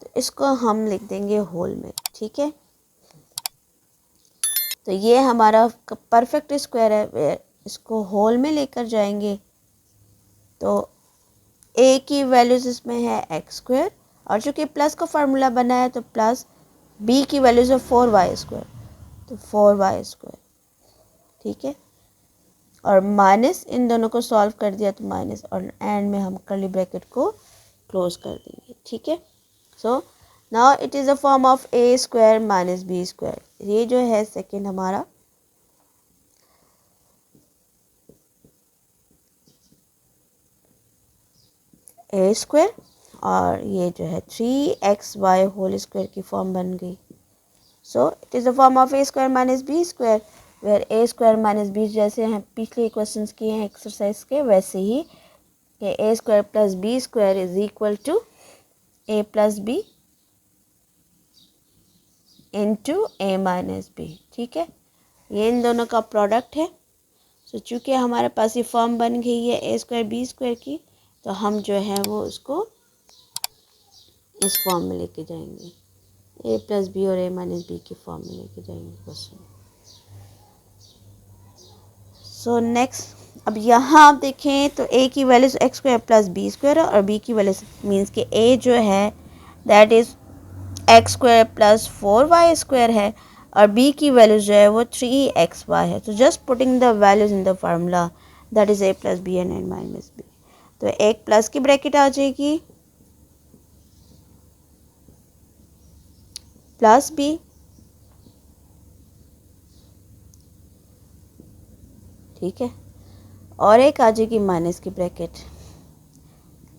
तो इसको हम लिख देंगे होल में. ठीक है, तो ये हमारा परफेक्ट स्क्वायर है. इसको होल में लेकर जाएंगे तो a की वैल्यूज़ इसमें है x स्क्वायर और चूँकि प्लस का फार्मूला बना है तो प्लस b की वैल्यूज़ है 4y स्क्वायर, तो 4y स्क्वायर. ठीक है, और माइनस इन दोनों को सॉल्व कर दिया तो माइनस, और एंड में हम कर्ली ब्रैकेट को क्लोज कर देंगे. ठीक है, so now it is a form of a square minus b square. ये जो है सेकंड हमारा a स्क्वायर और ये जो है 3xy होल स्क्वायर की फॉर्म बन गई. So it is a form of a square minus b square where a square minus b जैसे हैं पिछले क्वेश्चंस किए हैं एक्सरसाइज के, वैसे ही कि a square plus b square is equal to a plus b into a minus b. ठीक है, ये इन दोनों का प्रोडक्ट है. सो चूँकि हमारे पास ये फॉर्म बन गई है a स्क्वायर b स्क्वायर की, तो हम जो है वो उसको इस फॉर्म में लेके जाएंगे, a प्लस बी और a माइनस बी की फॉर्म में लेके जाएंगे क्वेश्चन. सो नेक्स्ट, अब यहाँ आप देखें तो a की value x square plus b square और b की वैल्यू मीन्स कि a जो है that is x square plus 4y square है और b की वैल्यू जो है वो 3xy है. तो just putting the values in the formula that is a plus b and minus b. तो एक प्लस की ब्रैकेट आ जाएगी प्लस b ठीक है, और एक आ जाएगी माइनस की bracket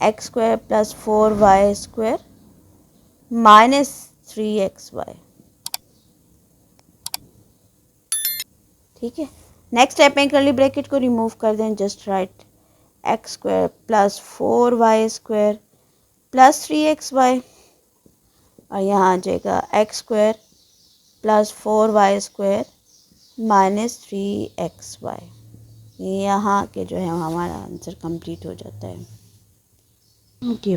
x square plus 4y square minus 3xy. ठीक है, नेक्स्ट स्टेप में कर्ली ब्रैकेट को रिमूव कर दें, just right x square plus 4y square plus 3xy और यहाँ आ जाएगा x square plus 4y square minus 3xy. यहाँ के जो है हमारा आंसर कंप्लीट हो जाता है. Okay,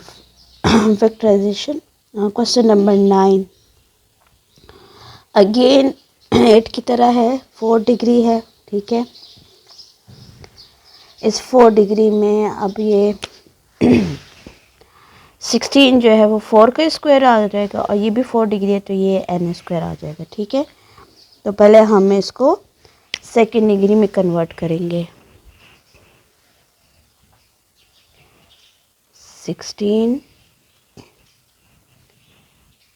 factorization question number 9 again 8 की तरह है, 4 डिग्री है. ठीक है, इस 4 डिग्री में अब ये 16 जो है वो 4 का स्क्वायर आ जाएगा और ये भी 4 डिग्री है तो ये n स्क्वायर आ जाएगा. ठीक है, तो पहले हम इसको सेकेंड डिग्री में कन्वर्ट करेंगे. 16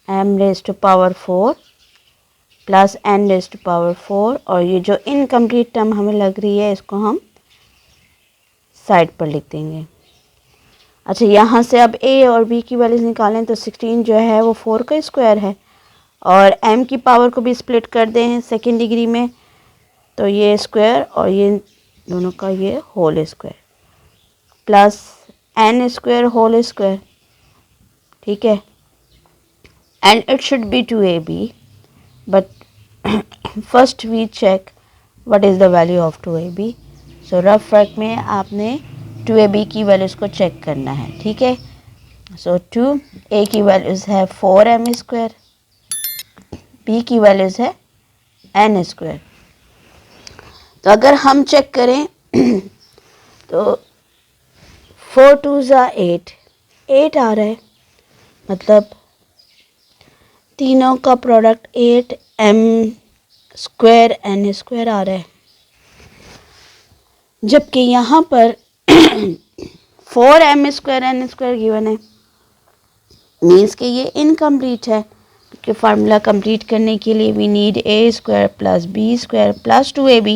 m raise to power 4 plus n raise to power 4 और ये जो इनकम्प्लीट टर्म हमें लग रही है इसको हम साइड पर लिख देंगे. अच्छा, यहाँ से अब a और b की वैल्यूज निकालें तो 16 जो है वो 4 का स्क्वायर है और m की पावर को भी स्प्लिट कर दें सेकेंड डिग्री में तो ये स्क्वायर और ये दोनों का ये whole square plus n square whole square. ठीक है, and it should be 2ab, but first we check what is the value of 2ab. so rough work में आपने 2ab की वैल्यूज़ को चेक करना है, ठीक है. सो 2a की वैल्यूज़ है 4m², b की वैल्यूज़ है n². तो अगर हम चेक करें तो 4 2 ज़ा 8 आ रहा है, मतलब तीनों का प्रोडक्ट 8m² n² आ रहा है. जबकि यहाँ पर 4m² n² गिवन है, मीन्स कि ये इनकम्प्लीट है, क्योंकि फार्मूला कंप्लीट करने के लिए we need a² + b² + 2ab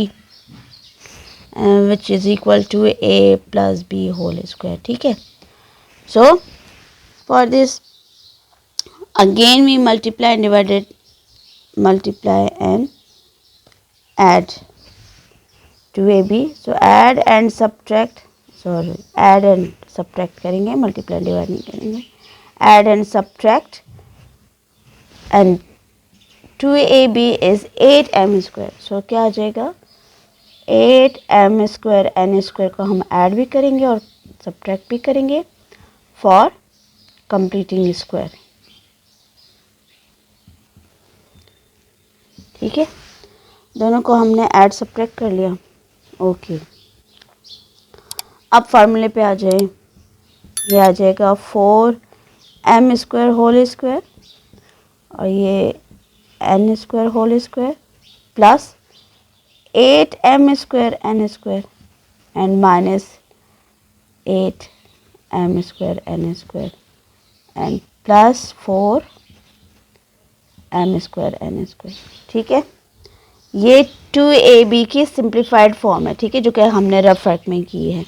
which is equal to a + b whole square, ठीक है. So for this again we multiply and add 2ab. so add and subtract करेंगे, multiply and divide नहीं करेंगे. add and subtract and 2ab is 8m². so क्या आ जाएगा, 8m² n² को हम add भी करेंगे और सब्ट्रैक्ट भी करेंगे फॉर कंप्लीटिंग स्क्वायर, ठीक है. दोनों को हमने ऐड सब्ट्रैक्ट कर लिया. ओके, अब फार्मूले पे आ जाए. ये आ जाएगा 4m² होल स्क्वायर और ये n² whole square plus 8m² n² and minus 8m² n² and plus 4m² n², ठीक है. ये 2ab की सिंप्लीफाइड फॉर्म है, ठीक है, जो कि हमने रफ वर्क में की है.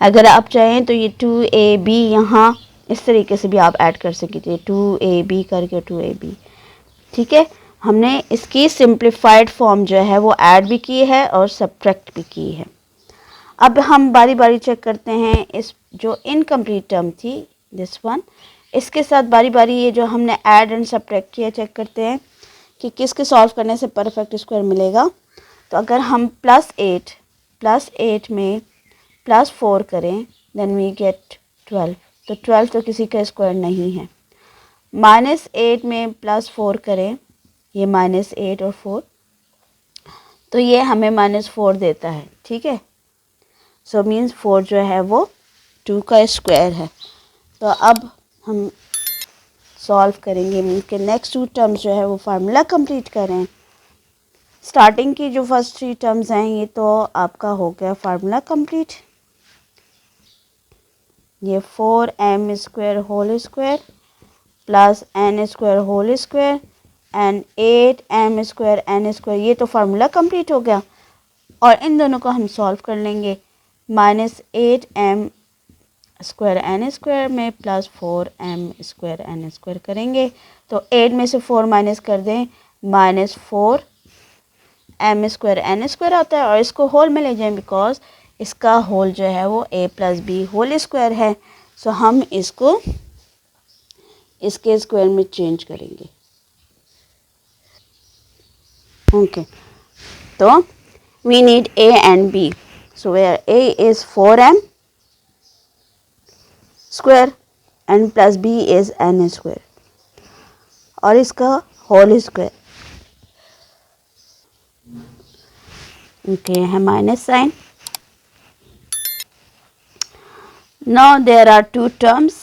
अगर आप चाहें तो ये 2ab यहाँ इस तरीके से भी आप ऐड कर सकते हैं, 2ab करके 2ab, ठीक है. हमने इसकी सिंप्लीफाइड फॉर्म जो है वो ऐड भी की है और सब्ट्रैक्ट भी की है. अब हम बारी बारी चेक करते हैं इस जो इनकम्प्लीट टर्म थी दिस वन, इसके साथ बारी बारी ये जो हमने ऐड एंड सब्ट्रैक्ट किया चेक करते हैं कि किसके सॉल्व करने से परफेक्ट स्क्वायर मिलेगा. तो अगर हम +8 में +4 करें देन वी गेट 12. तो 12 तो किसी का स्क्वायर नहीं है. -8 में +4 करें, ये -8 और 4, तो ये हमें -4 देता है, ठीक है. सो मीन्स 4 जो है वो 2 का स्क्वायर है. तो अब हम सॉल्व करेंगे, मीन्स के नेक्स्ट 2 टर्म्स जो है वो फार्मूला कंप्लीट करें. स्टार्टिंग की जो फर्स्ट 3 टर्म्स हैं ये तो आपका हो गया फार्मूला कंप्लीट. ये 4m² whole square plus n² whole square and 8m² n², ये तो फार्मूला कंप्लीट हो गया. और इन दोनों को हम सॉल्व कर लेंगे. -8m² n² में +4m² n² करेंगे तो 8 में से 4 माइनस कर दें, -4m² n² आता है. और इसको होल में ले जाएं बिकॉज इसका होल जो है वो a + b होल स्क्वायर है. सो हम इसको इसके स्क्वायर में चेंज करेंगे. ओके, तो we need a and b. so where a is 4m² and plus b is n² और इसका होल स्क्वायर. ओके, है minus sign. Now there are 2 terms,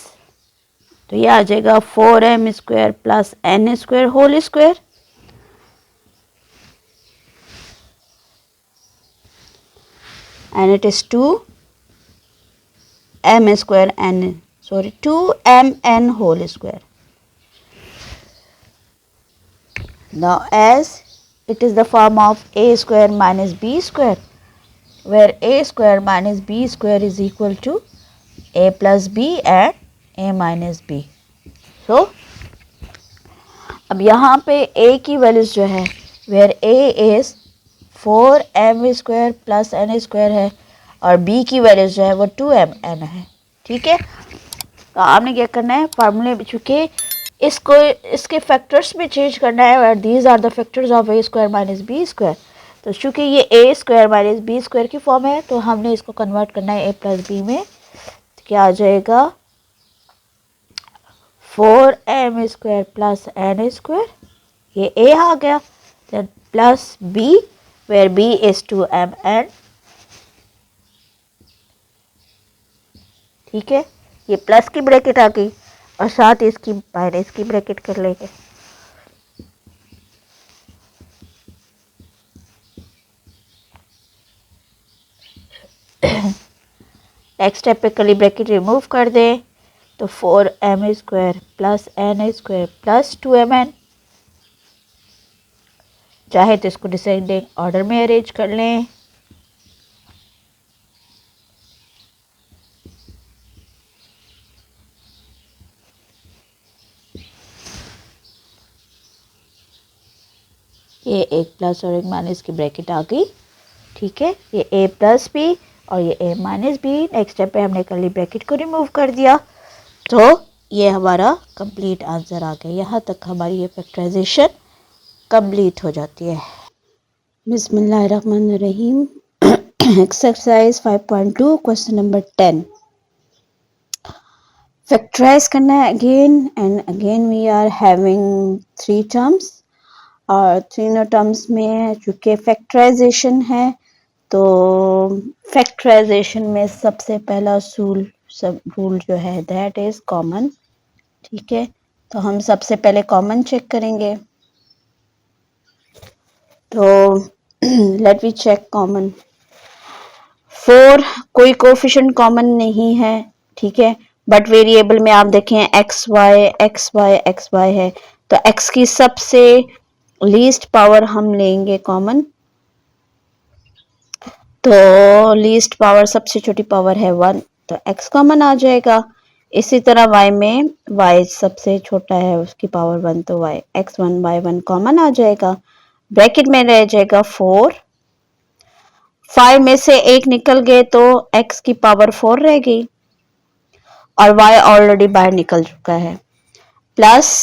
तो ये आ जाएगा 4m² plus n² whole square and it is 2mn whole square. Now as it is the form of a² minus b², where a² minus b² is equal to a plus b and a minus b. So अब यहाँ पे a की values जो है where a is 4m² plus n² है और b की values जो है वो 2mn है, ठीक है. तो आपने क्या करना है, फार्मूले चूँकि इसको इसके फैक्टर्स में चेंज करना है, these are the factors of a square minus b square. तो चूंकि ये a square minus b square की फॉर्म है तो हमने इसको कन्वर्ट करना है ए प्लस बी में। तो क्या आ जाएगा 4m square plus n square, ये ए आ गया, then plus b where b is 2mn। ठीक है, ये प्लस की ब्रैकेट आ गई और साथ इसकी माइनस की ब्रैकेट कर लेंगे। नेक्स्ट स्टेप पे कर्ली ब्रैकेट रिमूव कर दें तो 4m square plus n square plus 2mn। चाहे तो इसको डिसेंडिंग ऑर्डर में अरेंज कर लें। ये एक प्लस और एक माइनस की ब्रैकेट आ गई। ठीक है, ये ए प्लस बी और ये ए माइनस बी। नेक्स्ट स्टेप पे हमने कर्ली ब्रैकेट को रिमूव कर दिया तो ये हमारा कंप्लीट आंसर आ गया। यहाँ तक हमारी ये फैक्टराइजेशन कंप्लीट हो जाती है। बिस्मिल्लाहिर्रहमानिर्रहीम। Exercise 5.2 question number 10। फैक्टराइज करना है again and again. We are having 3 terms और तीनों टर्म्स में चूँकि फैक्टराइजेशन है तो फैक्टराइजेशन में सबसे पहला रूल जो है दैट इज कॉमन। ठीक है, तो हम सबसे पहले कॉमन चेक करेंगे। तो लेट वी चेक कॉमन। 4 कोई कोफिशिएंट कॉमन नहीं है। ठीक है, बट वेरिएबल में आप देखें एक्स वाई है तो एक्स की सबसे लीस्ट पावर हम लेंगे कॉमन। तो लीस्ट पावर सबसे छोटी पावर है 1 तो x कॉमन आ जाएगा। इसी तरह y में y सबसे छोटा है उसकी पावर 1 तो y x1 y1 कॉमन आ जाएगा। ब्रैकेट में रह जाएगा 4। 5 में से एक निकल गए तो x की पावर 4 रह गई और y ऑलरेडी बाहर निकल चुका है। प्लस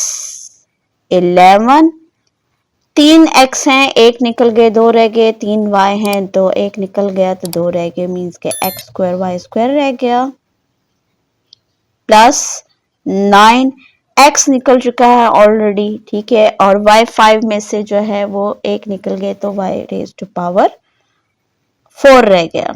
11 3 x हैं, एक निकल गए 2 रह गए। 3 y हैं तो एक निकल गया तो 2 रह गए, मीन्स के x स्क्वायर y स्क्वायर रह गया। प्लस 9 x निकल चुका है ऑलरेडी। ठीक है, और y 5 में से जो है वो एक निकल गए तो y रेज टू पावर 4 रह गया।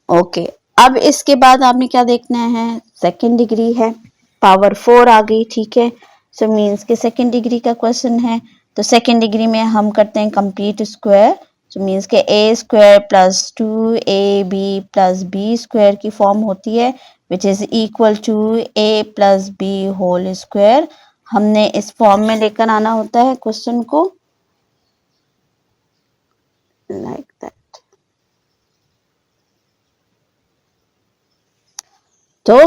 ओके, अब इसके बाद आपने क्या देखना है, सेकेंड डिग्री है, पावर 4 आ गई। ठीक है, सो मीन्स के सेकेंड डिग्री का क्वेश्चन है तो सेकेंड डिग्री में हम करते हैं कंप्लीट स्क्वायर। सो मीन्स के a square plus 2ab plus b square की फॉर्म होती है which is equal to a plus b whole square. हमने इस फॉर्म में लेकर आना होता है क्वेश्चन को, लाइक दैट। तो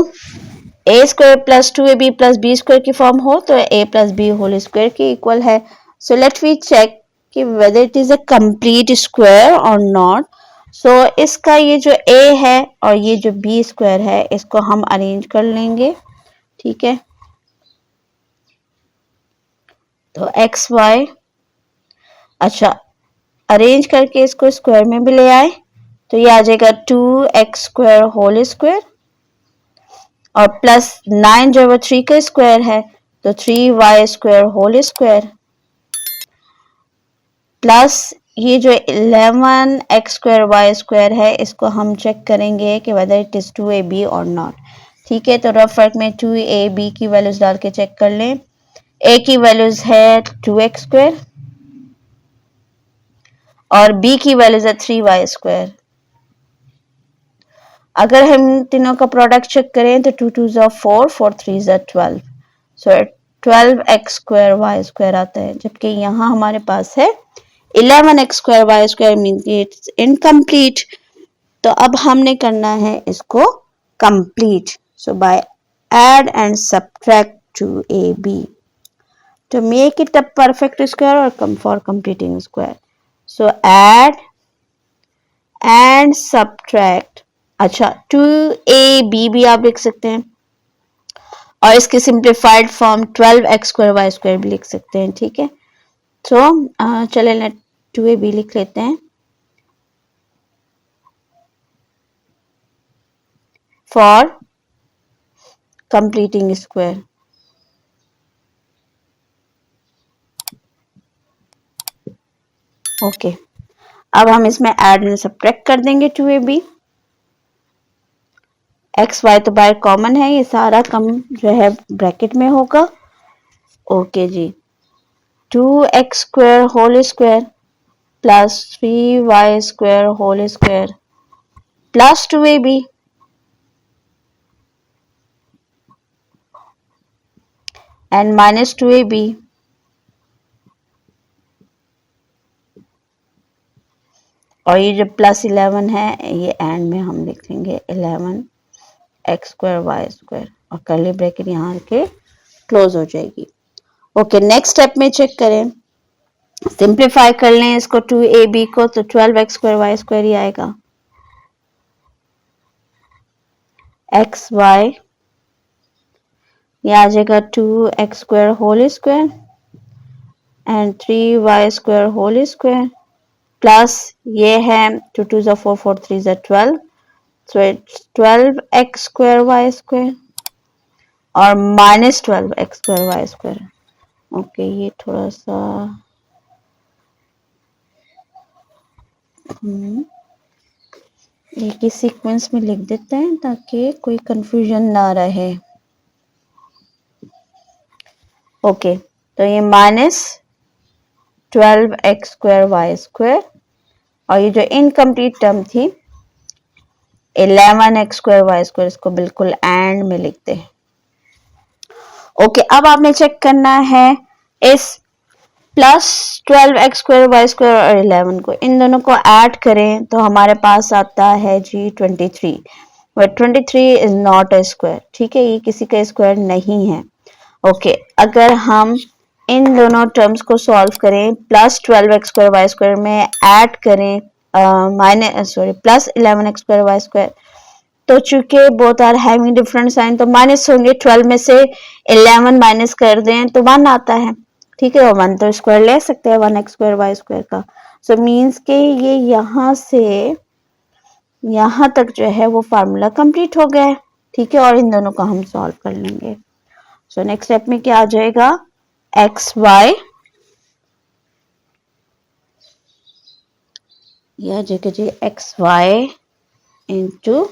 a square plus 2ab plus b square की फॉर्म हो तो a plus b whole square के इक्वल है। सो लेट वी चेक कि whether it is a complete square और नॉट। सो इसका ये जो ए है और ये जो बी स्क्वायर है इसको हम अरेंज कर लेंगे। ठीक है, तो एक्स वाई, अच्छा अरेंज करके इसको स्क्वायर में भी ले आए तो ये आ जाएगा 2x स्क्वायर होल स्क्वायर और प्लस 9 जो वो 3 का स्क्वायर है तो 3y square whole square plus ये जो 11x स्क्वायर y स्क्वायर है इसको हम चेक करेंगे कि वेदर इट इज 2ab और नॉट। ठीक है, तो रफ वर्क में 2ab की वैल्यूज डाल के चेक कर लें। a की वैल्यूज है 2x स्क्वायर और b की वैल्यूज है 3y स्क्वायर। अगर हम तीनों का प्रोडक्ट चेक करें तो 2 2 ज़ा 4 4 3 ज़ा 12, सो 12x स्क्वायर वाई स्क्वायर आता है, जबकि यहाँ हमारे पास है 11x square y square, mean it's incomplete. तो अब हमने करना है इसको complete. So by add and subtract 2ab to make it a perfect square or come for completing square. So add and subtract, अच्छा 2ab भी आप लिख सकते हैं और इसकी सिंप्लीफाइड फॉर्म 12x² y² भी लिख सकते हैं, ठीक है। तो चले लेट 2ab लिख लेते हैं। For completing square, okay. अब हम इसमें ऐड एंड सब्ट्रैक्ट कर देंगे 2ab। एक्स वाई तो बाहर कॉमन है, ये सारा कम जो है ब्रैकेट में होगा, ओके जी। 2x² whole square plus 3y² whole square plus 2ab and minus 2ab, और ये जो प्लस 11 है ये एंड में हम लिख लेंगे 11x² y² और कर्ली ब्रैकेट यहाँ के क्लोज हो जाएगी। ओके, नेक्स्ट स्टेप में चेक करें, सिंप्लीफाई कर लें इसको 2ab को, तो 12x² y² ही आएगा। xy ये आ जाएगा 2x² whole square and 3y² whole square plus ये है 2 2 4 4 3 12, so it's 12x² y² और माइनस 12x² y²। ओके, ये थोड़ा सा एक ही सीक्वेंस में लिख देते हैं ताकि कोई कंफ्यूजन ना रहे। ओके, तो ये माइनस 12x² y² और ये जो इनकम्प्लीट टर्म थी 11x² y², इसको बिल्कुल एंड में लिखते हैं। ओके, अब आपने चेक करना है इस प्लस 12x² y² और 11 को, इन दोनों को ऐड करें तो हमारे पास आता है जी 23, but 23 is not a square, ठीक है, ये किसी का स्क्वायर नहीं है। ओके, अगर हम इन दोनों टर्म्स को सॉल्व करें, प्लस 12x² y² में ऐड करें प्लस 11x² y², तो चूंकि both are having different sign तो माइनस होंगे, 12 में से 11 माइनस कर दें तो 1 आता है, ठीक है, और 1 तो स्क्वायर ले सकते हैं 1x² y² का। सो मीन्स के ये यहाँ से यहाँ तक जो है वो फार्मूला कंप्लीट हो गया है, ठीक है, और इन दोनों को हम सॉल्व कर लेंगे। सो नेक्स्ट स्टेप में क्या आ जाएगा, xy यह जगह जी xy इंटू,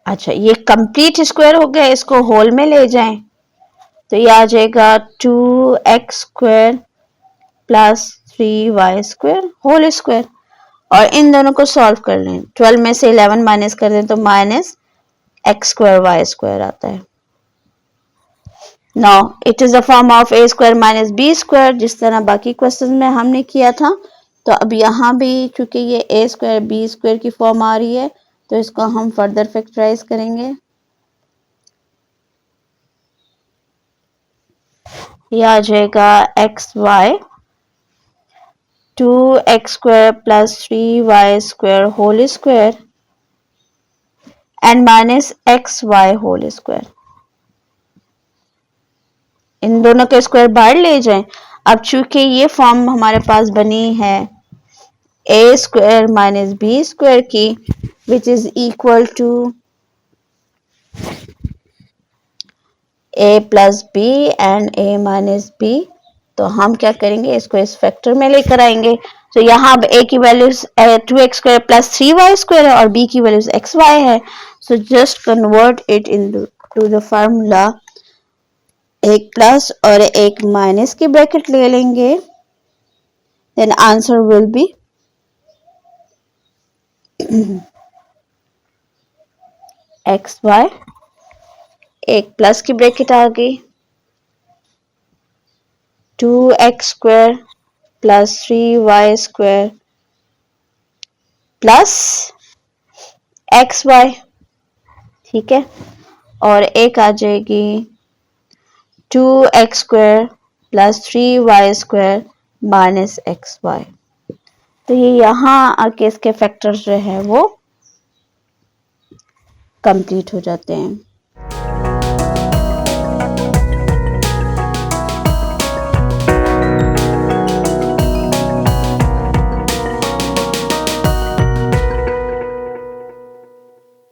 अच्छा ये कंप्लीट स्क्वायर हो गया, इसको होल में ले जाएं तो ये आ जाएगा 2x² plus 3y² whole square, और इन दोनों को सॉल्व कर लें, 12 में से 11 माइनस कर दें तो माइनस x² y² आता है। Now it is the form of a² minus b², जिस तरह बाकी क्वेश्चन में हमने किया था। तो अब यहाँ भी चूंकि ये a² b² की फॉर्म आ रही है तो इसको हम फर्दर फैक्टराइज करेंगे, ये आ जाएगा xy 2x² plus 3y² whole square and minus xy whole square, इन दोनों के स्क्वायर बाहर ले जाएं। अब चूंकि ये फॉर्म हमारे पास बनी है a² माइनस b² की, which is equal to a plus b and a minus b, तो हम क्या करेंगे, इसको इस फैक्टर में लेकर आएंगे। तो यहाँ a की वैल्यू 2x² प्लस 3y² है और b की वैल्यू xy है, so just convert it into the formula, एक प्लस और एक माइनस की ब्रैकेट ले लेंगे, then answer will be xy, एक प्लस की ब्रैकेट आ गई 2x² plus 3y² plus xy, ठीक है, और एक आ जाएगी 2x² plus 3y² minus xy। तो ये यहाँ आके इसके फैक्टर्स जो है वो कंप्लीट हो जाते हैं।